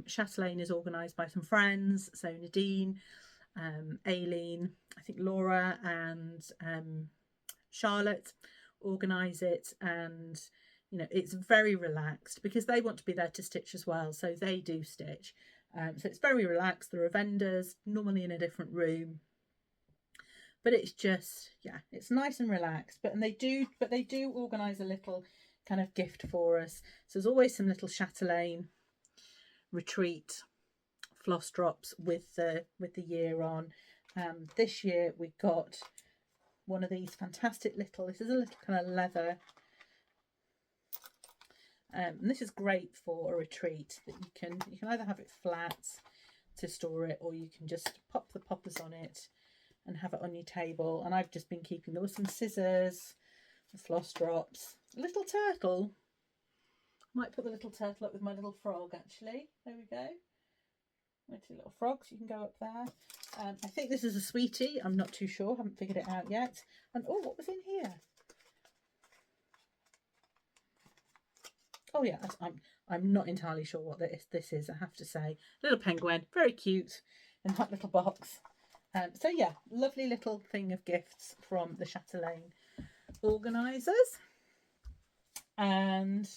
Chatelaine is organised by some friends. So Nadine, Aileen, I think Laura and Charlotte organise it, and you know, it's very relaxed because they want to be there to stitch as well, so they do stitch. So it's very relaxed. There are vendors normally in a different room, but it's just, yeah, it's nice and relaxed. But they do organise a little kind of gift for us. So there's always some little Chatelaine Retreat floss drops with the year on. This year we got one of these fantastic little, this is a little kind of leather, and this is great for a retreat, that you can either have it flat to store it, or you can just pop the poppers on it and have it on your table. And I've just been keeping, there were some scissors, the floss drops, a little turtle. Might put the little turtle up with my little frog, actually. There we go. My two little frogs, you can go up there. I think this is a sweetie. I'm not too sure. Haven't figured it out yet. And oh, what was in here? Oh yeah, I'm not entirely sure what this is, I have to say. Little penguin, very cute in that little box. So yeah, lovely little thing of gifts from the Chatelaine organisers. And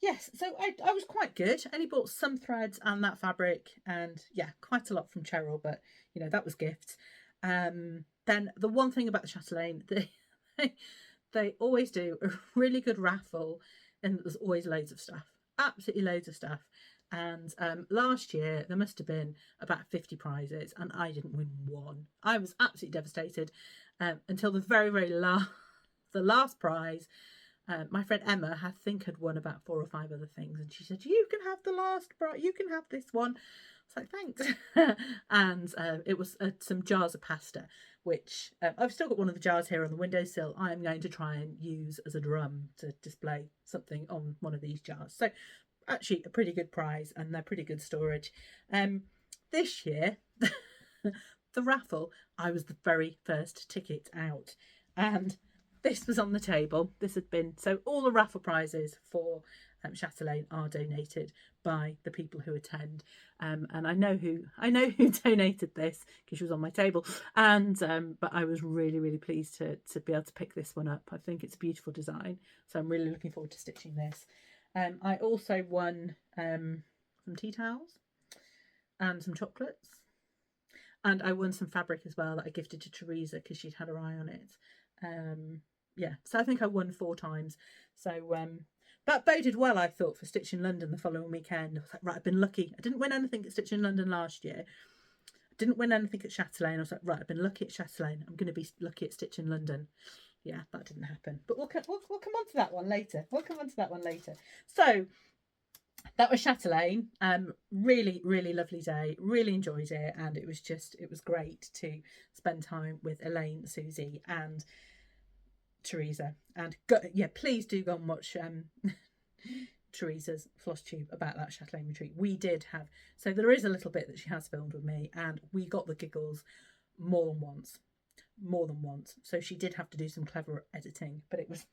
yes, so I was quite good. I only bought some threads and that fabric, and yeah, quite a lot from Cheryl, but you know, that was gifts. Then the one thing about the Chatelaine, they always do a really good raffle, and there's always loads of stuff, absolutely loads of stuff. And last year there must have been about 50 prizes and I didn't win one. I was absolutely devastated until the very last prize. My friend Emma, I think, had won about 4 or 5 other things, and she said, "You can have the last prize. You can have this one." I was like, "Thanks." And it was some jars of pasta, which I've still got one of the jars here on the windowsill. I'm going to try and use as a drum to display something on one of these jars. So actually a pretty good prize, and they're pretty good storage. This year, the raffle, I was the very first ticket out, and this was on the table. This had been, so all the raffle prizes for Chatelaine are donated by the people who attend, and I know who donated this because she was on my table, and but I was really pleased to be able to pick this one up. I think it's a beautiful design, so I'm really looking forward to stitching this. I also won some tea towels and some chocolates, and I won some fabric as well that I gifted to Teresa because she'd had her eye on it. Yeah, so I think I won 4 times. So that boded well, I thought, for Stitch in London the following weekend. I was like, right, I've been lucky. I didn't win anything at Stitch in London last year. I didn't win anything at Chatelaine. I was like, right, I've been lucky at Chatelaine. I'm going to be lucky at Stitch in London. Yeah, that didn't happen. But we'll come on to that one later. So that was Chatelaine. Really lovely day. Really enjoyed it, and it was great to spend time with Elaine, Susie, and Teresa. And please do go and watch Teresa's Flosstube about that Chatelaine retreat. We did have, so there is a little bit that she has filmed with me, and we got the giggles more than once. So she did have to do some clever editing, but it was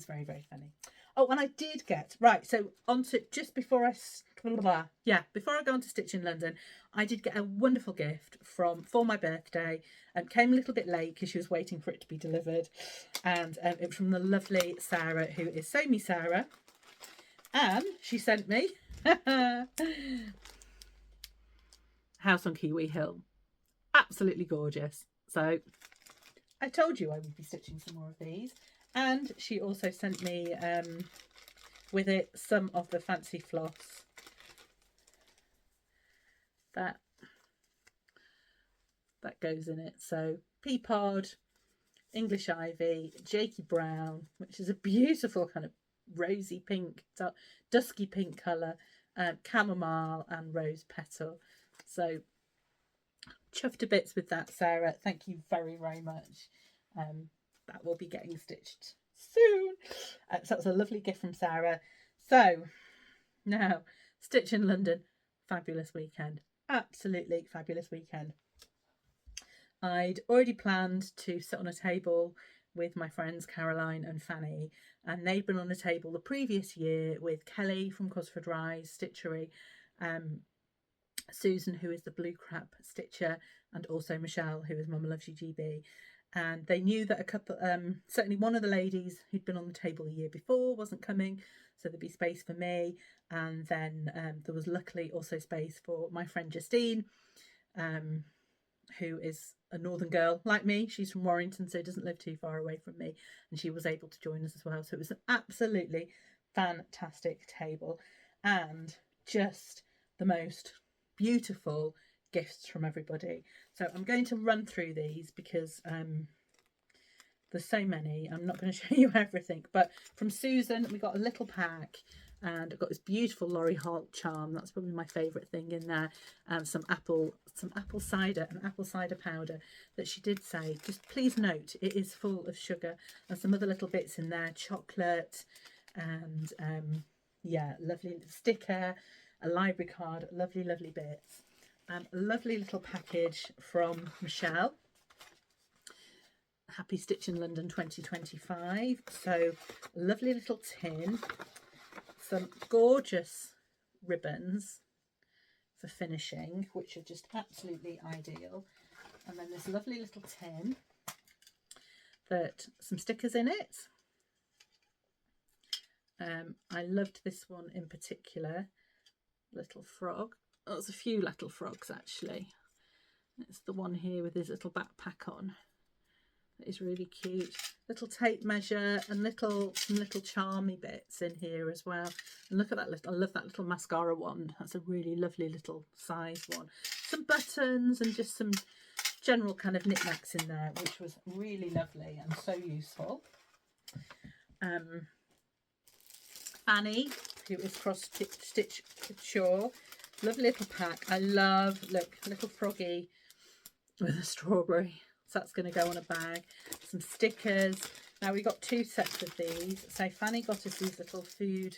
very funny. Oh, and I did get, right, so on to, just before I go on to Stitch in London, I did get a wonderful gift for my birthday. Came a little bit late because she was waiting for it to be delivered, and it was from the lovely Sarah, who is Sew Me Sarah, and she sent me House on Kiwi Hill. Absolutely gorgeous. So I told you I would be stitching some more of these. And she also sent me with it some of the fancy floss that goes in it. So Peapod, English Ivy, Jakey Brown, which is a beautiful kind of rosy pink, dusky pink colour, chamomile and rose petal. So chuffed to bits with that, Sarah. Thank you very much. That will be getting stitched soon. So that's a lovely gift from Sarah. So now, Stitch in London, fabulous weekend. Absolutely fabulous weekend. I'd already planned to sit on a table with my friends Caroline and Fanny, and they'd been on a table the previous year with Kelly from Cosford Rise Stitchery, Susan, who is the Blue Crap Stitcher, and also Michelle, who is Mama Loves You GB. And they knew that a couple, certainly one of the ladies who'd been on the table the year before wasn't coming, so there'd be space for me. And then there was luckily also space for my friend Justine, who is a northern girl like me. She's from Warrington, so doesn't live too far away from me, and she was able to join us as well. So it was an absolutely fantastic table, and just the most beautiful gifts from everybody. So I'm going to run through these because there's so many. I'm not going to show you everything, but from Susan we got a little pack, and I've got this beautiful Laurie Holt charm. That's probably my favourite thing in there, and some apple cider and apple cider powder that she did say, just please note it is full of sugar, and some other little bits in there, chocolate, and yeah, lovely sticker, a library card, lovely bits. A lovely little package from Michelle. Happy Stitch in London 2025. So lovely little tin, some gorgeous ribbons for finishing, which are just absolutely ideal. And then this lovely little tin that some stickers in it. I loved this one in particular, little frog. Oh, there's a few little frogs actually. It's the one here with his little backpack on. That is really cute. Little tape measure and some little charmy bits in here as well. And look at that little, I love that little mascara wand. That's a really lovely little size one. Some buttons and just some general kind of knickknacks in there, which was really lovely and so useful. Fanny, who is Cross Stitch Couture. Lovely little pack. I love, look, little froggy with a strawberry. So that's going to go on a bag. Some stickers. Now we got 2 sets of these. So Fanny got us these little food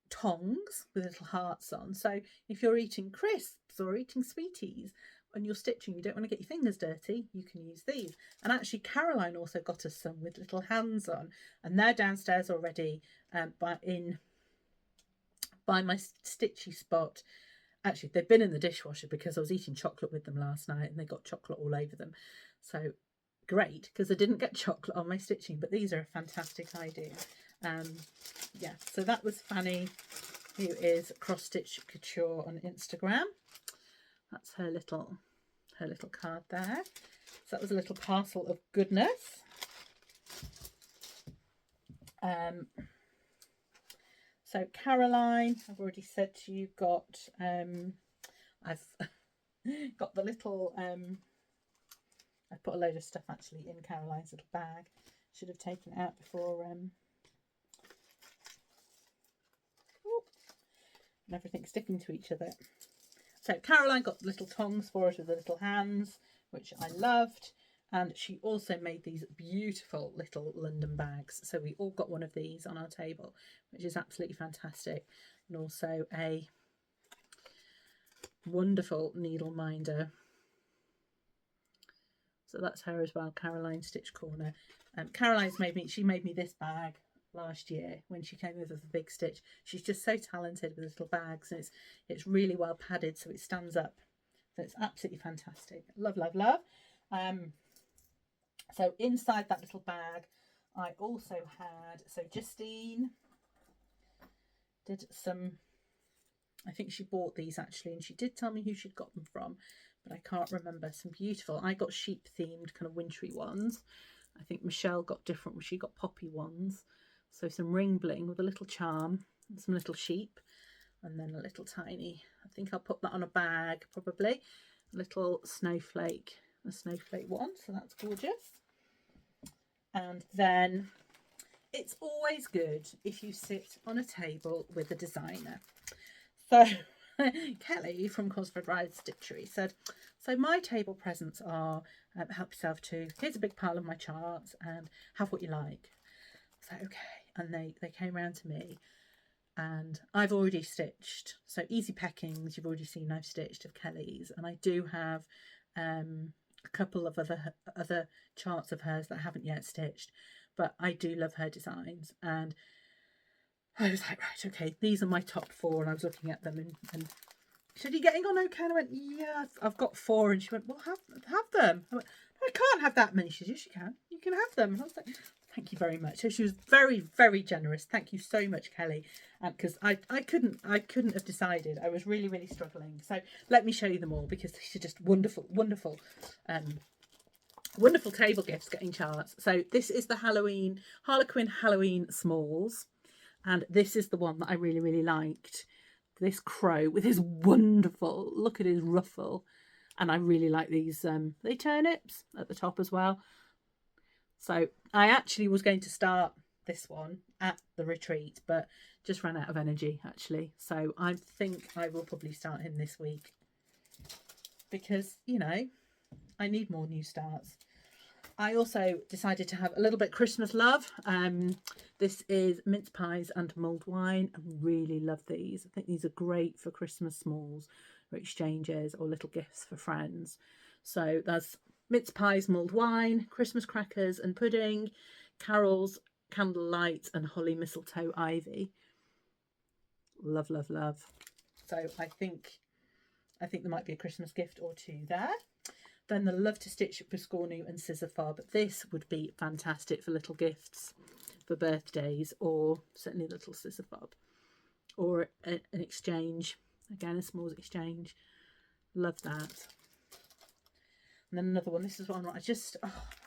tongs with little hearts on. So if you're eating crisps or eating sweeties and you're stitching, you don't want to get your fingers dirty, you can use these. And actually Caroline also got us some with little hands on, and they're downstairs already by my stitchy spot. Actually, they've been in the dishwasher because I was eating chocolate with them last night and they got chocolate all over them. So great, because I didn't get chocolate on my stitching, but these are a fantastic idea. Yeah, so that was Fanny, who is Cross Stitch Couture on Instagram. That's her little card there. So that was a little parcel of goodness. So Caroline, I've already said to you, got I've got the little I've put a load of stuff actually in Caroline's little bag. Should have taken it out before and everything's sticking to each other. So Caroline got little tongs for us with the little hands, which I loved. And she also made these beautiful little London bags. So we all got one of these on our table, which is absolutely fantastic. And also a wonderful needle minder. So that's her as well, Caroline Stitch Corner. Caroline's made me this bag last year when she came over for Big Stitch. She's just so talented with little bags, and it's really well padded so it stands up. So it's absolutely fantastic. Love, love, love. So inside that little bag, I also had, so Justine did some, I think she bought these actually, and she did tell me who she'd got them from, but I can't remember. Some beautiful, I got sheep themed kind of wintry ones. I think Michelle got different, she got poppy ones. So some ring bling with a little charm and some little sheep, and then a little tiny, I think I'll put that on a bag probably, a little snowflake, a snowflake one, so that's gorgeous. And then it's always good if you sit on a table with a designer. So Kelly from Cosford Ride Stitchery said, so my table presents are help yourself to, here's a big pile of my charts and have what you like. So okay, and they came round to me, and I've already stitched, so Easy Peckings you've already seen I've stitched of Kelly's, and I do have a couple of other charts of hers that I haven't yet stitched, but I do love her designs. And I was like, right, okay, these are my top 4, and I was looking at them and she said, are you getting on okay? And I went, yeah, I've got 4. And she went, well, have them. I went, I can't have that many. She said, yes, you can. You can have them. And I was like, thank you very much. So she was very, very generous. Thank you so much, Kelly. Because I couldn't have decided. I was really, really struggling. So let me show you them all, because these are just wonderful, wonderful, wonderful table gifts, getting charts. So this is the Harlequin Halloween Smalls. And this is the one that I really, really liked. This crow with his wonderful, look at his ruffle. And I really like these, they turnips at the top as well. So I actually was going to start this one at the retreat, but just ran out of energy actually. So I think I will probably start him this week, because, you know, I need more new starts. I also decided to have a little bit Christmas love. This is mince pies and mulled wine. I really love these. I think these are great for Christmas smalls or exchanges or little gifts for friends. So there's mince pies, mulled wine, Christmas crackers and pudding, carols, candlelight and holly, mistletoe, ivy. Love, love, love. So I think there might be a Christmas gift or 2 there. Then the Love to Stitch Biscornu and Scissor Fob. This would be fantastic for little gifts for birthdays, or certainly a little scissor fob, or an exchange. Again, a small exchange. Love that. And then another one. This is what I just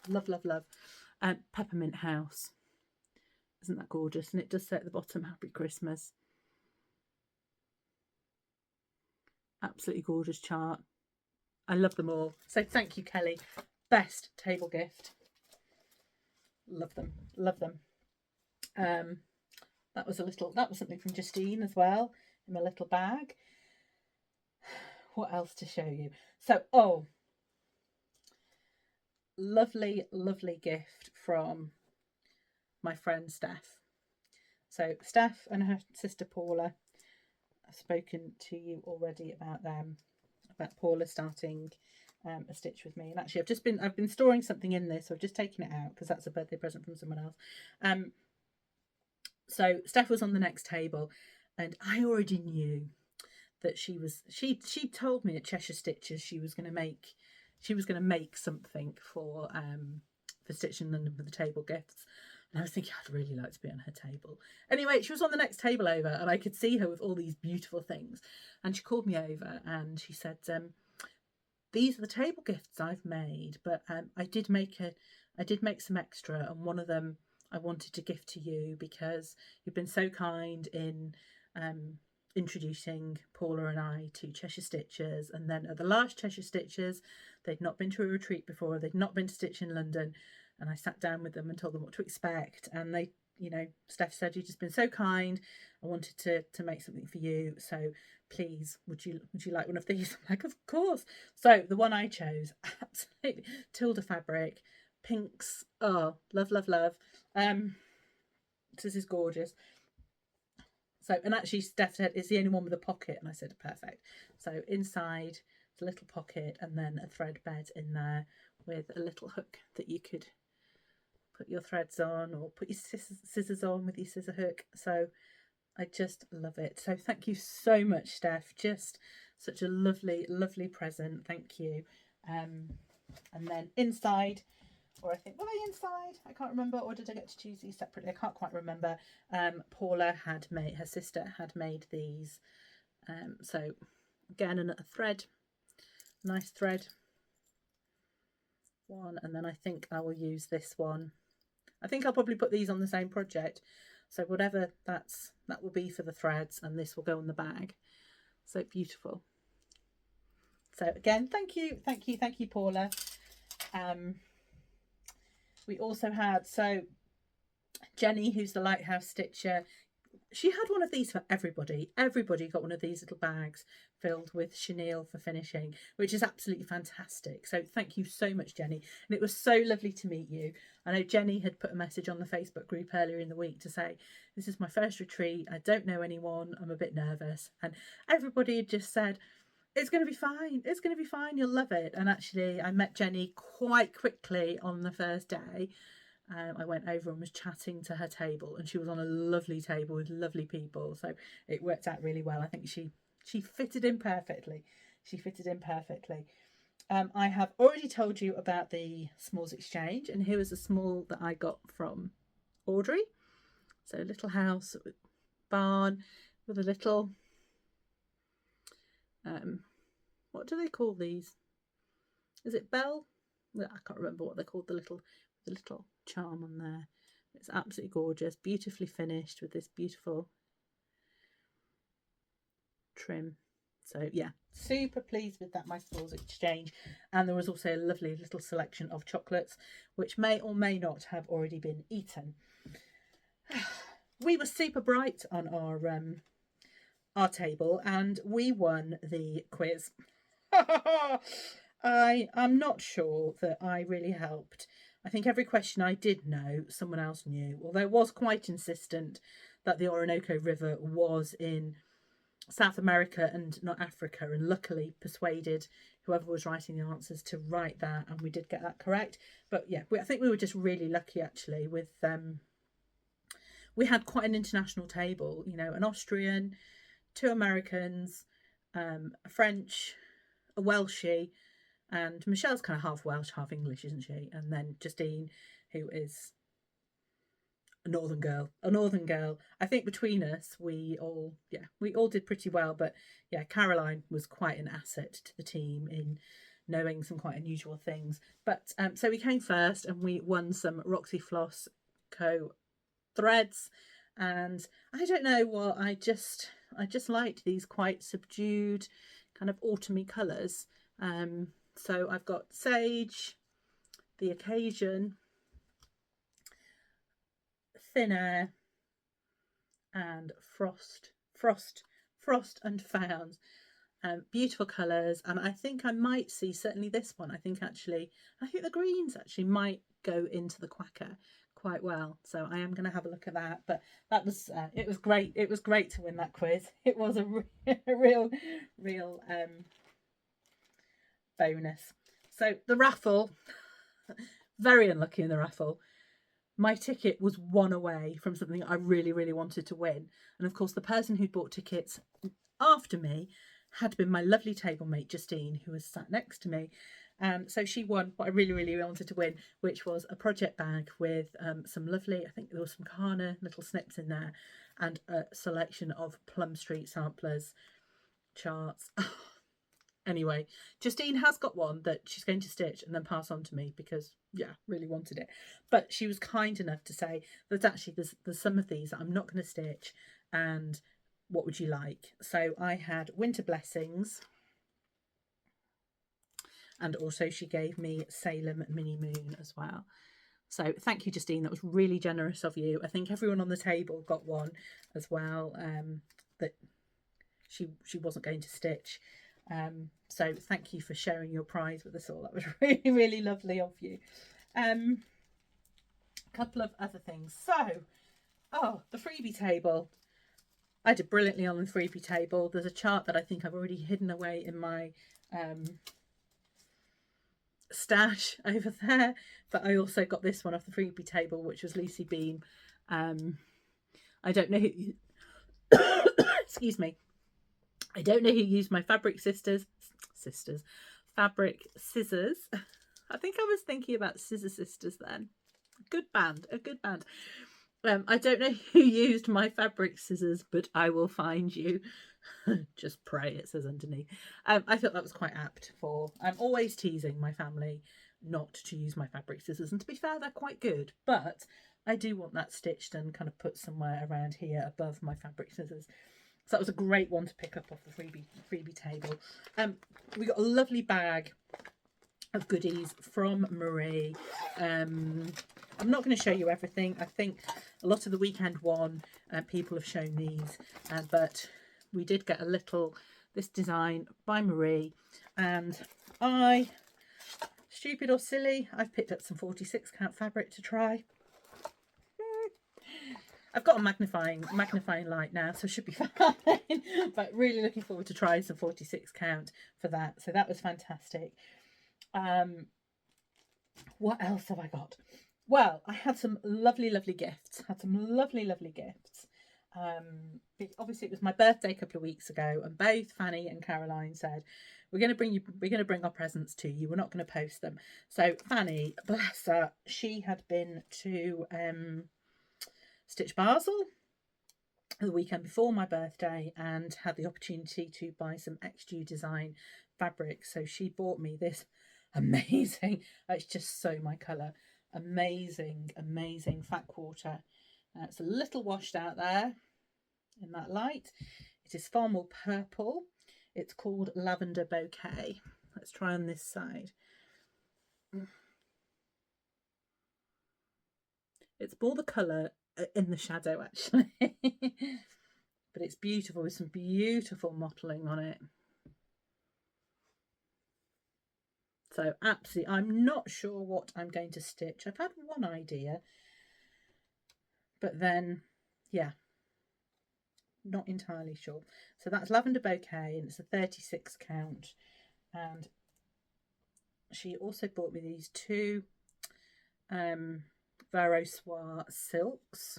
love, love, love. Peppermint House. Isn't that gorgeous? And it does say at the bottom, Happy Christmas. Absolutely gorgeous chart. I love them all. So thank you, Kelly. Best table gift. Love them. Love them. That was something from Justine as well, in my little bag. What else to show you? So, lovely, lovely gift from my friend Steph. So Steph and her sister Paula, I've spoken to you already about them, about Paula starting a stitch with me. And actually I've been storing something in this, so I've just taken it out because that's a birthday present from someone else. So Steph was on the next table, and I already knew that she told me at Cheshire Stitches she was going to make something for Stitch in London for the table gifts. And I was thinking, I'd really like to be on her table. Anyway, she was on the next table over, and I could see her with all these beautiful things. And she called me over and she said, these are the table gifts I've made, but I did make some extra, and one of them I wanted to gift to you because you've been so kind in introducing Paula and I to Cheshire Stitches. And then at the last Cheshire Stitches, they'd not been to a retreat before, they'd not been to Stitch in London, and I sat down with them and told them what to expect. And they, Steph said, you've just been so kind, I wanted to make something for you, so please, would you like one of these? I'm like, of course. So the one I chose, absolutely Tilda fabric, pinks. Oh, love, love, love. This is gorgeous. So, and actually Steph said it's the only one with a pocket, and I said perfect. So inside the little pocket, and then a thread bed in there with a little hook that you could put your threads on, or put your scissors on with your scissor hook. So I just love it. So thank you so much, Steph. Just such a lovely, lovely present. Thank you. And then inside, or I think, were they inside? I can't remember. Or did I get to choose these separately? I can't quite remember. Paula her sister had made these. So again, another thread, nice thread one. And then I think I will use this one. I think I'll probably put these on the same project. So whatever that will be for the threads, and this will go in the bag. So beautiful. So again, thank you, Paula. We also had, so Jenny, who's the Lighthouse Stitcher, she had one of these for everybody. Everybody got one of these little bags filled with chenille for finishing, which is absolutely fantastic. So thank you so much, Jenny. And it was so lovely to meet you. I know Jenny had put a message on the Facebook group earlier in the week to say, this is my first retreat. I don't know anyone. I'm a bit nervous. And everybody had just said, it's going to be fine. It's going to be fine. You'll love it. And actually, I met Jenny quite quickly on the first day. I went over and was chatting to her table, and she was on a lovely table with lovely people. So it worked out really well. I think she fitted in perfectly. I have already told you about the smalls exchange, and here was a small that I got from Audrey. So a little house, barn with a little, what do they call these? Is it bell? I can't remember what they're called. The little charm on there. It's absolutely gorgeous, beautifully finished with this beautiful trim. So yeah, super pleased with that, my smalls exchange. And there was also a lovely little selection of chocolates, which may or may not have already been eaten. We were super bright on our table, and we won the quiz. I'm not sure that I really helped. I think every question I did know, someone else knew, although I was quite insistent that the Orinoco River was in South America and not Africa, and luckily persuaded whoever was writing the answers to write that, and we did get that correct. But yeah, I think we were just really lucky actually with we had quite an international table, an Austrian, 2 Americans, a French, a Welshie, and Michelle's kind of half Welsh, half English, isn't she? And then Justine, who is a northern girl. I think between us, we all did pretty well. But yeah, Caroline was quite an asset to the team in knowing some quite unusual things. But so we came first and we won some Roxy Floss Co threads, and I don't know what, I just liked these quite subdued kind of autumny colours. So I've got Sage, The Occasion, Thin Air, and Frost and Found. Beautiful colours, and I think I might see, certainly this one, I think the greens actually might go into the Quacker quite well, so I am going to have a look at that. But that was it was great to win that quiz. It was a real bonus. So the raffle, very unlucky in the raffle. My ticket was one away from something I really wanted to win, and of course the person who bought tickets after me had been my lovely table mate Justine, who was sat next to me. So she won what I really wanted to win, which was a project bag with some lovely, I think there was some Kana little snips in there, and a selection of Plum Street samplers charts. Anyway, Justine has got one that she's going to stitch and then pass on to me because, yeah, really wanted it. But she was kind enough to say that actually there's some of these that I'm not going to stitch, and what would you like? So I had Winter Blessings, and also she gave me Salem Mini Moon as well. So thank you, Justine. That was really generous of you. I think everyone on the table got one as well, that she wasn't going to stitch. So thank you for sharing your prize with us all. That was really lovely of you. A couple of other things. So, the freebie table. I did brilliantly on the freebie table. There's a chart that I think I've already hidden away in my stash over there, but I also got this one off the freebie table, which was Lucy Beam. I don't know who excuse me, I don't know who used my fabric fabric scissors. I think I was thinking about Scissor Sisters then. A good band. I don't know who used my fabric scissors, but I will find you. Just pray, it says underneath. I thought that was quite apt for, I'm always teasing my family not to use my fabric scissors, and to be fair, they're quite good, but I do want that stitched and kind of put somewhere around here above my fabric scissors. So that was a great one to pick up off the freebie table. We got a lovely bag of goodies from Marie. I'm not going to show you everything. I think a lot of the weekend one people have shown these, but we did get this design by Marie, and stupid or silly, I've picked up some 46 count fabric to try. I've got a magnifying light now, so should be fine. But really looking forward to trying some 46 count for that. So that was fantastic. What else have I got? Well, I had some lovely gifts. Obviously it was my birthday a couple of weeks ago, and both Fanny and Caroline said, we're going to bring our presents to you. We're not going to post them. So Fanny, bless her, she had been to Stitch Basel the weekend before my birthday and had the opportunity to buy some XG Design fabric. So she bought me this amazing, it's just so my colour, amazing fat quarter. It's a little washed out there in that light. It is far more purple. It's called Lavender Bouquet. Let's try on this side. It's more the colour in the shadow actually. But it's beautiful with some beautiful mottling on it. So absolutely, I'm not sure what I'm going to stitch. I've had one idea, but then, yeah, not entirely sure. So that's Lavender Bouquet, and it's a 36 count. And she also bought me these two Vero Soir silks,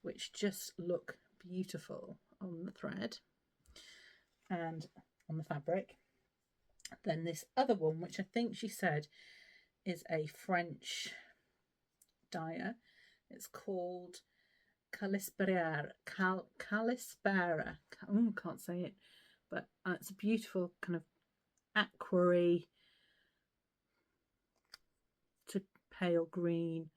which just look beautiful on the thread and on the fabric. Then this other one, which I think she said is a French dyer. It's called Calispera. Calispera. Can't say it, but it's a beautiful kind of aquary pale green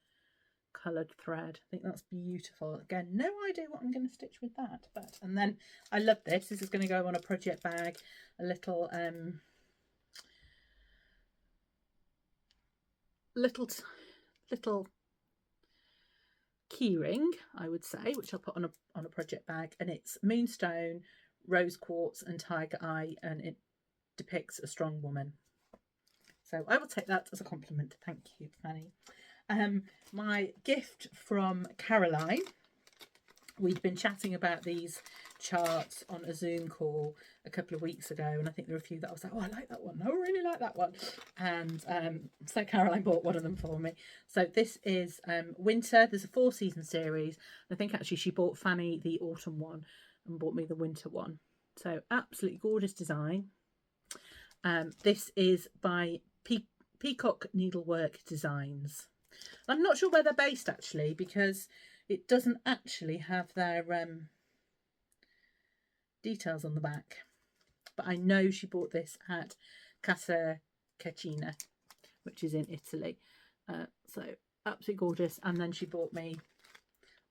coloured thread. I think that's beautiful. Again, no idea what I'm going to stitch with that, but and then I love this. This is going to go on a project bag, a little little key ring, I would say, which I'll put on a project bag, and it's moonstone, rose quartz and tiger eye, and it depicts a strong woman. So I will take that as a compliment. Thank you, Fanny. My gift from Caroline. We'd been chatting about these charts on a Zoom call a couple of weeks ago, and I think there were a few that I was like, oh, I like that one. I really like that one. And so Caroline bought one of them for me. So this is winter. There's a 4-season series. I think actually she bought Fanny the autumn one and bought me the winter one. So absolutely gorgeous design. This is by Peacock Needlework Designs. I'm not sure where they're based actually, because it doesn't actually have their details on the back. But I know she bought this at Casa Cecina, which is in Italy. So absolutely gorgeous. And then she bought me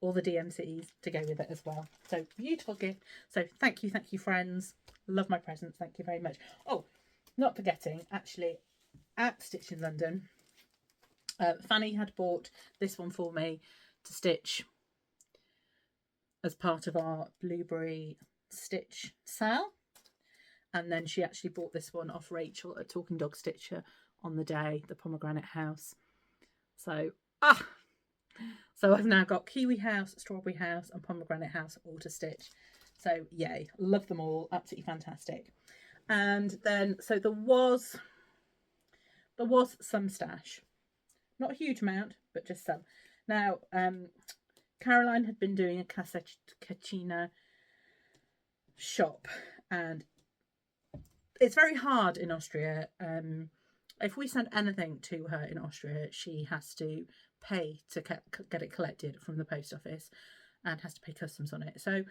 all the DMCs to go with it as well. So beautiful gift. So thank you friends. Love my presents. Thank you very much. Oh, not forgetting, actually, at Stitch in London, Fanny had bought this one for me to stitch as part of our blueberry stitch sale, and then she actually bought this one off Rachel at Talking Dog Stitcher on the day, the Pomegranate House. So I've now got Kiwi House, Strawberry House and Pomegranate House all to stitch. So yay, love them all, absolutely fantastic. And then so there was some stash, not a huge amount, but just some. Now Caroline had been doing a Casa Cecina shop, and it's very hard in Austria. If we send anything to her in Austria, she has to pay to get it collected from the post office and has to pay customs on it. So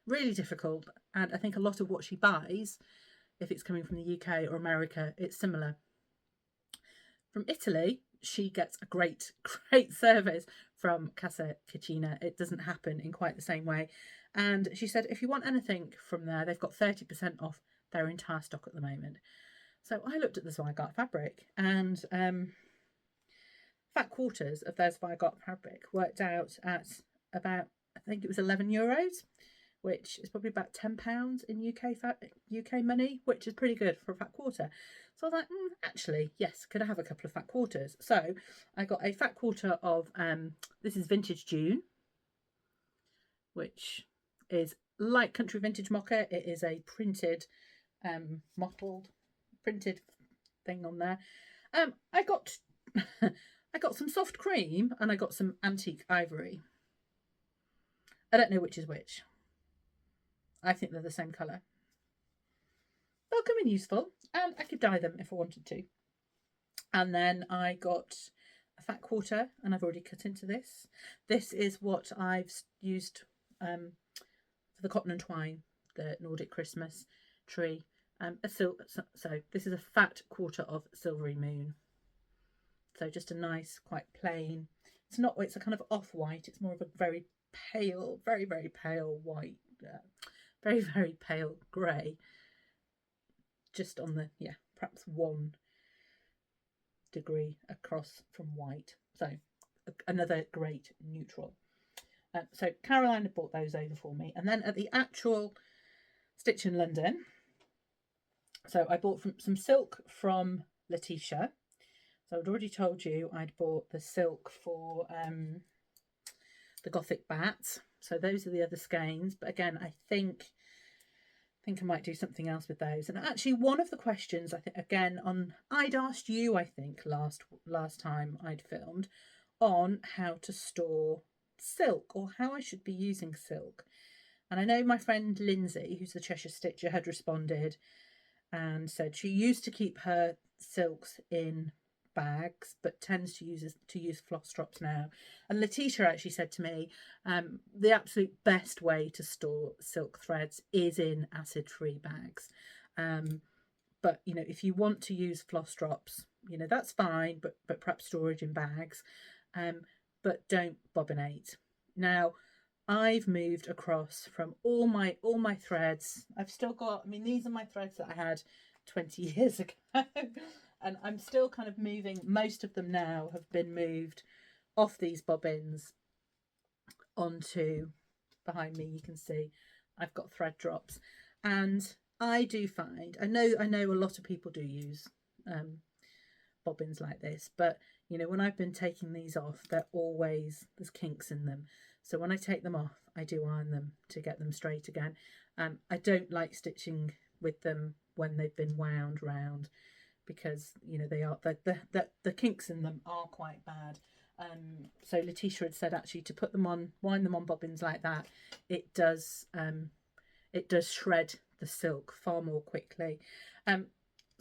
really difficult. And I think a lot of what she buys, if it's coming from the UK or America, it's similar. From Italy, she gets a great service from Casa Cecina. It doesn't happen in quite the same way. And she said, if you want anything from there, they've got 30% off their entire stock at the moment. So I looked at the Zweigart fabric, and fat quarters of their Zweigart fabric worked out at about, I think it was €11, which is probably about £10 in UK money, which is pretty good for a fat quarter. So I was like, actually, yes, could I have a couple of fat quarters? So I got a fat quarter of, this is Vintage June, which is like Country Vintage Mocha. It is a printed, mottled, printed thing on there. I got I got some soft cream and I got some antique ivory. I don't know which is which. I think they're the same colour. They'll come in useful, and I could dye them if I wanted to. And then I got a fat quarter, and I've already cut into this. This is what I've used for the cotton and twine, the Nordic Christmas tree. So this is a fat quarter of Silvery Moon. So just a nice, quite plain. It's a kind of off-white. It's more of a very pale, very, very pale white. Very, very pale grey. Just on the, perhaps 1 degree across from white. So another great neutral. So Caroline had bought those over for me. And then at the actual Stitch in London, so I bought some silk from Letitia. So I'd already told you I'd bought the silk for the Gothic Bat. So those are the other skeins. But again, I think I might do something else with those. And actually, one of the questions, I think, again, I'd asked you, I think, last time I'd filmed, on how to store silk, or how I should be using silk. And I know my friend Lindsay, who's the Cheshire Stitcher, had responded and said she used to keep her silks in bags, but tends to use floss drops now. And Letitia actually said to me, the absolute best way to store silk threads is in acid-free bags. But if you want to use floss drops, you know, that's fine, but perhaps storage in bags, but don't bobbinate. Now, I've moved across from all my threads. I've still got, I mean, these are my threads that I had 20 years ago. And I'm still kind of moving. Most of them now have been moved off these bobbins onto, behind me you can see I've got thread drops. And I do find, I know a lot of people do use bobbins like this, but you know, when I've been taking these off, there's kinks in them. So when I take them off, I do iron them to get them straight again. I don't like stitching with them when they've been wound round, because you know the kinks in them are quite bad. So Letitia had said actually to put them on, wind them on bobbins like that, it does shred the silk far more quickly.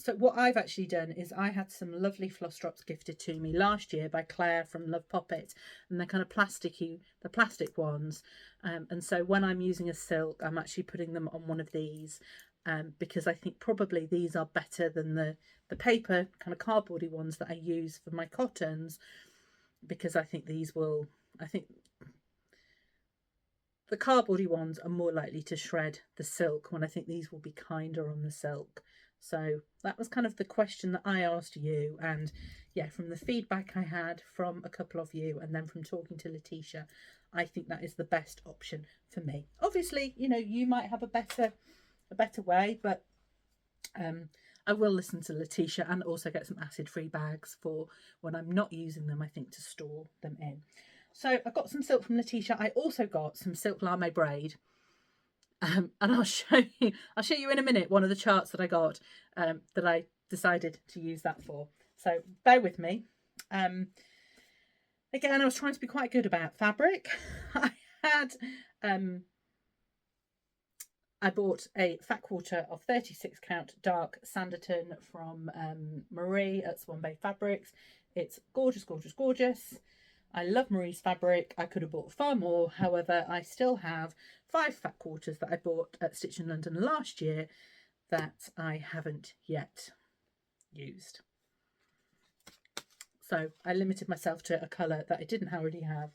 So what I've actually done is I had some lovely floss drops gifted to me last year by Claire from Love Poppet, and they're kind of plasticky, the plastic ones. And so when I'm using a silk, I'm actually putting them on one of these, because I think probably these are better than the paper kind of cardboardy ones that I use for my cottons, because I think these will, I think the cardboardy ones are more likely to shred the silk, when I think these will be kinder on the silk. So that was kind of the question that I asked you, and yeah, from the feedback I had from a couple of you, and then from talking to Letitia, I think that is the best option for me. Obviously, you know, you might have a better way, but I will listen to Letitia and also get some acid-free bags for when I'm not using them, I think, to store them in. So I got some silk from Letitia. I also got some silk lame braid. And I'll show you in a minute one of the charts that I got, that I decided to use that for. So bear with me. Again, I was trying to be quite good about fabric. I bought a fat quarter of 36 count dark Sanditon from Marie at Swan Bay Fabrics. It's gorgeous, gorgeous, gorgeous. I love Marie's fabric. I could have bought far more. However, I still have 5 fat quarters that I bought at Stitch in London last year that I haven't yet used. So I limited myself to a colour that I didn't already have,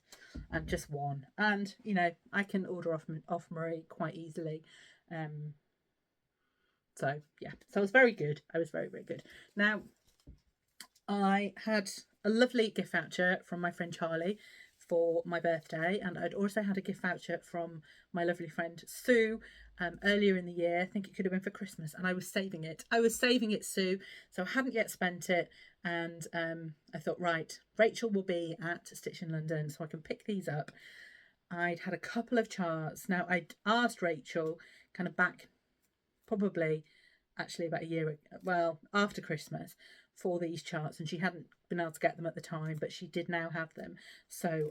and just one. And, you know, I can order off Marie quite easily. So, yeah. So I was very good. I was very, very good. Now, I had a lovely gift voucher from my friend Charlie for my birthday, and I'd also had a gift voucher from my lovely friend Sue earlier in the year. I think it could have been for Christmas, and I was saving it. Sue, so I hadn't yet spent it, and I thought, right, Rachel will be at Stitch in London, so I can pick these up. I'd had a couple of charts. Now, I'd asked Rachel kind of back, probably actually about a year, well, after Christmas, for these charts, and she hadn't been able to get them at the time, but she did now have them. So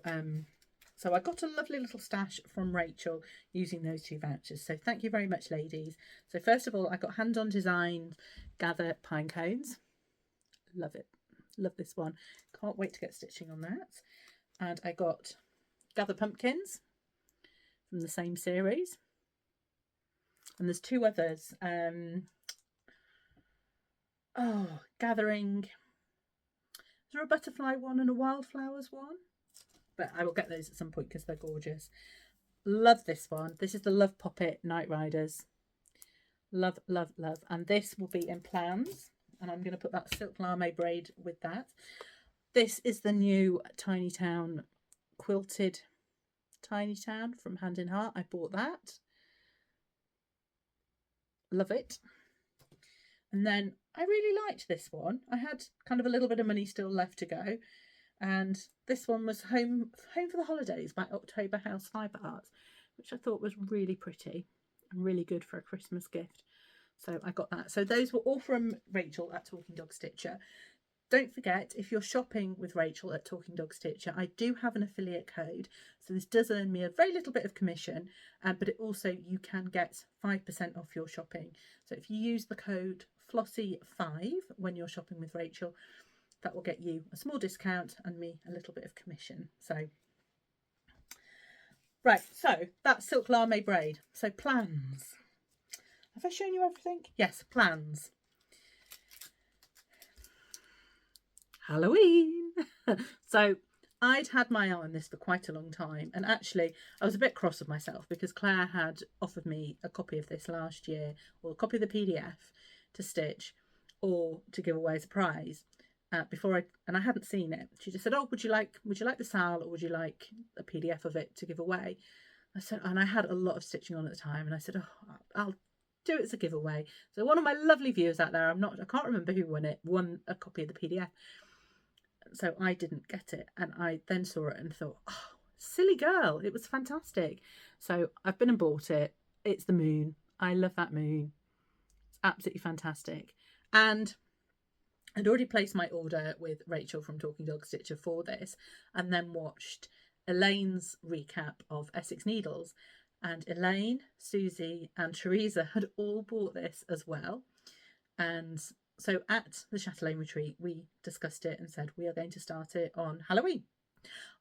so I got a lovely little stash from Rachel using those 2 vouchers. So thank you very much, ladies. So first of all, I got Hand On Design Gather Pine Cones. Love it. Love this one. Can't wait to get stitching on that. And I got Gather Pumpkins from the same series. And there's 2 others. Gathering. Is there a butterfly one and a wildflowers one? But I will get those at some point because they're gorgeous. Love this one. This is the Love Poppet Night Riders. Love, love, love. And this will be in plans. And I'm going to put that silk lame braid with that. This is the new Tiny Town quilted Tiny Town from Hand in Heart. I bought that. Love it. And then I really liked this one. I had kind of a little bit of money still left to go. And this one was Home for the Holidays by October House Fibre Arts, which I thought was really pretty and really good for a Christmas gift. So I got that. So those were all from Rachel at Talking Dog Stitcher. Don't forget, if you're shopping with Rachel at Talking Dog Stitcher, I do have an affiliate code. So this does earn me a very little bit of commission, but it also, you can get 5% off your shopping. So if you use the code Flossie5 when you're shopping with Rachel, that will get you a small discount and me a little bit of commission. So, right, so that's silk lame braid. So plans. Have I shown you everything? Yes, plans. Halloween. So I'd had my eye on this for quite a long time, and actually I was a bit cross with myself because Claire had offered me a copy of this last year, or a copy of the PDF to stitch or to give away as a prize. And I hadn't seen it. She just said, "Oh, would you like the SAL, or would you like a PDF of it to give away?" I said, and I had a lot of stitching on at the time, and I said, "Oh, I'll do it as a giveaway." So one of my lovely viewers out there, I can't remember who won a copy of the PDF. So I didn't get it, and I then saw it and thought, "Oh, silly girl, it was fantastic." So I've been and bought it. It's the moon. I love that moon. It's absolutely fantastic. And I'd already placed my order with Rachel from Talking Dog Stitcher for this, and then watched Elaine's recap of Essex Needles. And Elaine, Susie and Teresa had all bought this as well. And so at the Chatelaine Retreat, we discussed it and said we are going to start it on Halloween.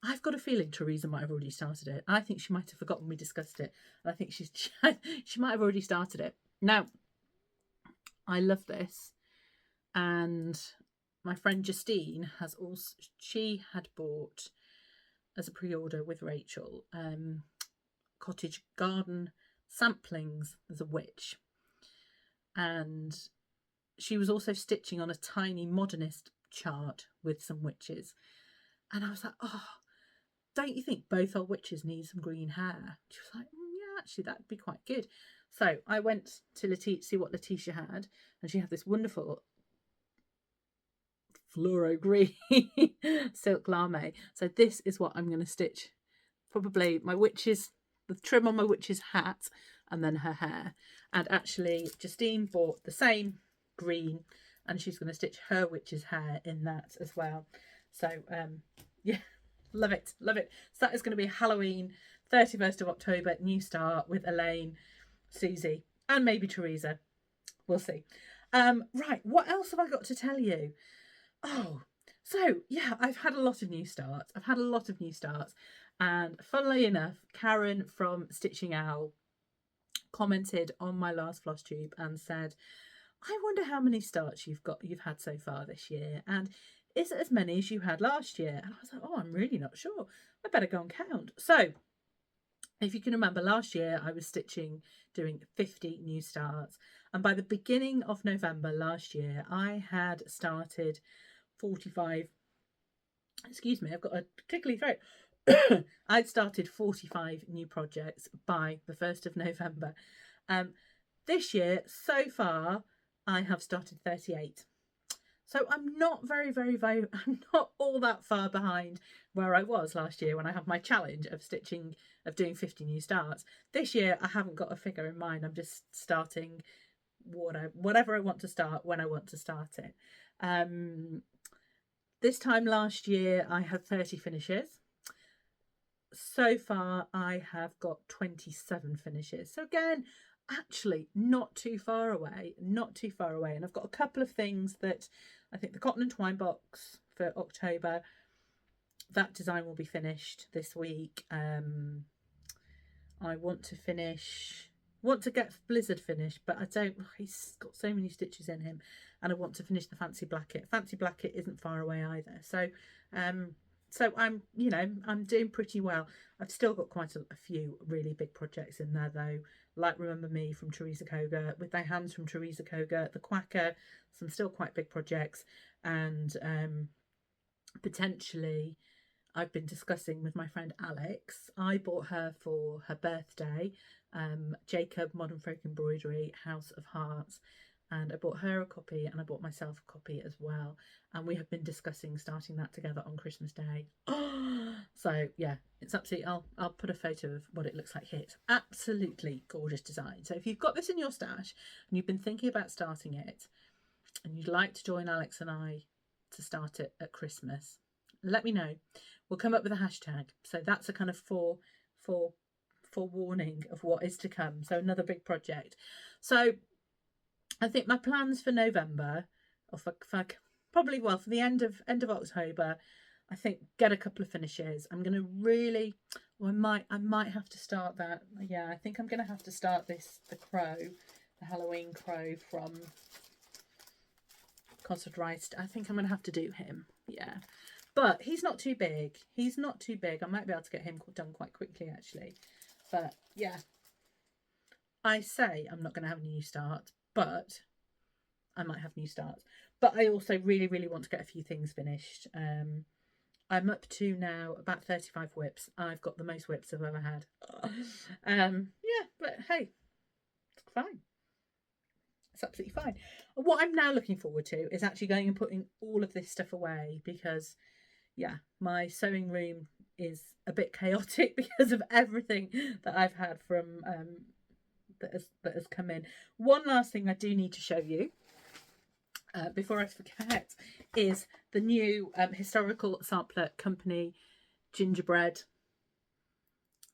I've got a feeling Teresa might have already started it. I think she might have forgotten we discussed it. And I think she might have already started it. Now, I love this. And my friend Justine she had bought as a pre-order with Rachel cottage garden samplings as a witch. And she was also stitching on a tiny modernist chart with some witches. And I was like, "Oh, don't you think both our witches need some green hair?" She was like, "Yeah, actually, that'd be quite good." So I went to see what Letitia had, and she had this wonderful fluoro green silk lame. So this is what I'm going to stitch. Probably the trim on my witch's hat, and then her hair. And actually, Justine bought the same green, and she's going to stitch her witch's hair in that as well. So yeah, love it. So that is going to be Halloween, 31st of October, new start with Elaine, Susie and maybe Teresa. We'll see. Right, what else have I got to tell you? Oh, so yeah, I've had a lot of new starts. And funnily enough, Karen from Stitching Owl commented on my last Flosstube and said, "I wonder how many starts you've had so far this year, and is it as many as you had last year?" And I was like, "Oh, I'm really not sure. I better go and count." So if you can remember, last year I was doing 50 new starts, and by the beginning of November last year I had started 45. Excuse me, I've got a tickly throat. I'd started 45 new projects by the 1st of November. This year, so far, I have started 38. So I'm not I'm not all that far behind where I was last year when I had my challenge of doing 50 new starts. This year, I haven't got a figure in mind. I'm just starting whatever I want to start when I want to start it. This time last year, I had 30 finishes. So far, I have got 27 finishes. So again, actually not too far away. And I've got a couple of things that I think the cotton and twine box for October, that design will be finished this week. I want to get Blizzard finished, but he's got so many stitches in him, and I want to finish the Fancy Blacket. Fancy Blacket isn't far away either. So I'm doing pretty well. I've still got quite a few really big projects in there though, like Remember Me from Teresa Koga, With Thy Hands from Teresa Koga, The Quacker, some still quite big projects, and potentially I've been discussing with my friend Alex. I bought her for her birthday Jacob Modern Folk Embroidery House of Hearts, and I bought her a copy and I bought myself a copy as well, and we have been discussing starting that together on Christmas Day. So yeah, it's absolutely, I'll put a photo of what it looks like here. It's absolutely gorgeous design. So if you've got this in your stash and you've been thinking about starting it and you'd like to join Alex and I to start it at Christmas, let me know. We'll come up with a hashtag. So that's a kind of forewarning of what is to come. So another big project. So I think my plans for November, or for the end of October, I think get a couple of finishes. I'm going to really, I might have to start that. Yeah, I think I'm going to have to start the Halloween crow from Cosford Rice. I think I'm going to have to do him. Yeah. But he's not too big. He's not too big. I might be able to get him done quite quickly, actually. But yeah, I say I'm not going to have a new start, but I might have new starts. But I also really, really want to get a few things finished. I'm up to now about 35 whips. I've got the most whips I've ever had. Yeah, but hey, it's fine. It's absolutely fine. What I'm now looking forward to is actually going and putting all of this stuff away because, yeah, my sewing room is a bit chaotic because of everything that I've had from that has come in. One last thing I do need to show you before I forget is the new historical sampler company gingerbread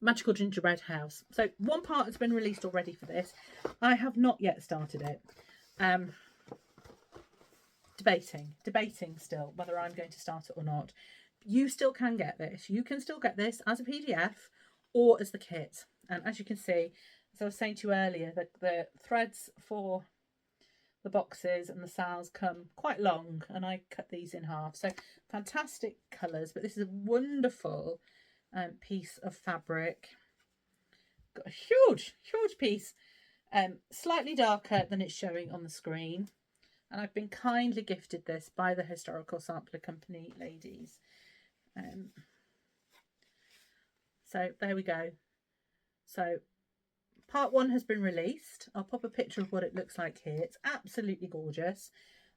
magical gingerbread house. So one part has been released already for this. I have not yet started it. Debating still whether I'm going to start it or not. You still can get this. You can still get this as a PDF or as the kit. And as you can see, as I was saying to you earlier, the threads for the boxes and the sales come quite long, and I cut these in half. So fantastic colours, but this is a wonderful piece of fabric. Got a huge piece, slightly darker than it's showing on the screen. And I've been kindly gifted this by the Historical Sampler Company ladies. So there we go. So part 1 has been released. I'll pop a picture of what it looks like here. It's absolutely gorgeous.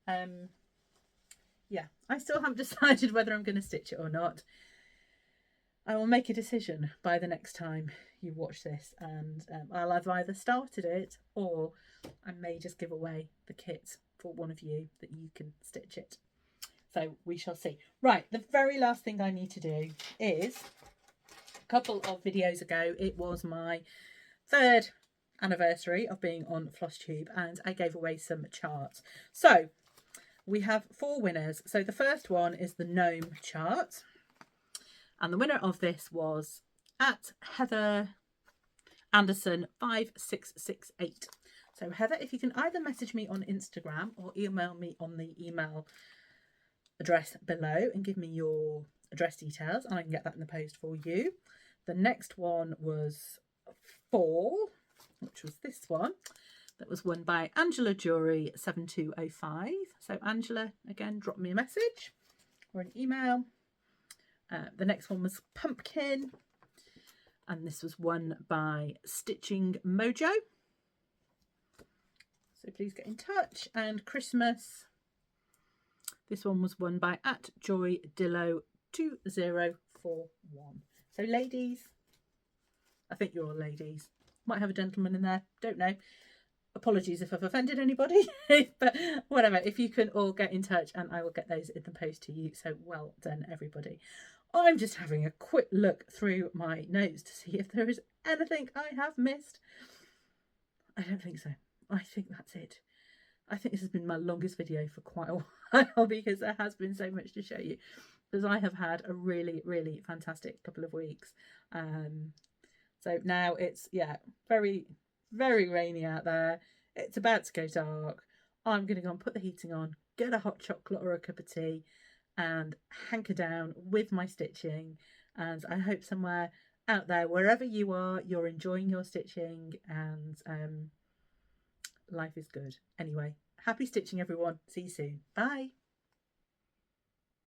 Yeah, I still haven't decided whether I'm going to stitch it or not. I will make a decision by the next time you watch this, and I'll have either started it or I may just give away the kit for one of you that you can stitch it. So we shall see. Right, the very last thing I need to do is, a couple of videos ago, it was my 3rd anniversary of being on Flosstube, and I gave away some charts. So we have 4 winners. So the first one is the gnome chart, and the winner of this was at Heather Anderson 5668. So Heather, if you can either message me on Instagram or email me on the email address below and give me your address details, and I can get that in the post for you. The next one was 4, which was this one. That was won by Angela Jury 7205. So Angela, again, drop me a message or an email. The next one was Pumpkin, and this was won by Stitching Mojo. So please get in touch. And Christmas, this one was won by at Joy Dillo 2041. So ladies, I think you're all ladies. Might have a gentleman in there, don't know. Apologies if I've offended anybody, but whatever. If you can all get in touch, and I will get those in the post to you. So well done, everybody. I'm just having a quick look through my notes to see if there is anything I have missed. I don't think so. I think that's it. I think this has been my longest video for quite a while because there has been so much to show you. Because I have had a really, really fantastic couple of weeks. So now it's, yeah, very, very rainy out there. It's about to go dark. I'm going to go and put the heating on, get a hot chocolate or a cup of tea, and hanker down with my stitching. And I hope somewhere out there, wherever you are, you're enjoying your stitching, and life is good. Anyway, happy stitching, everyone. See you soon. Bye.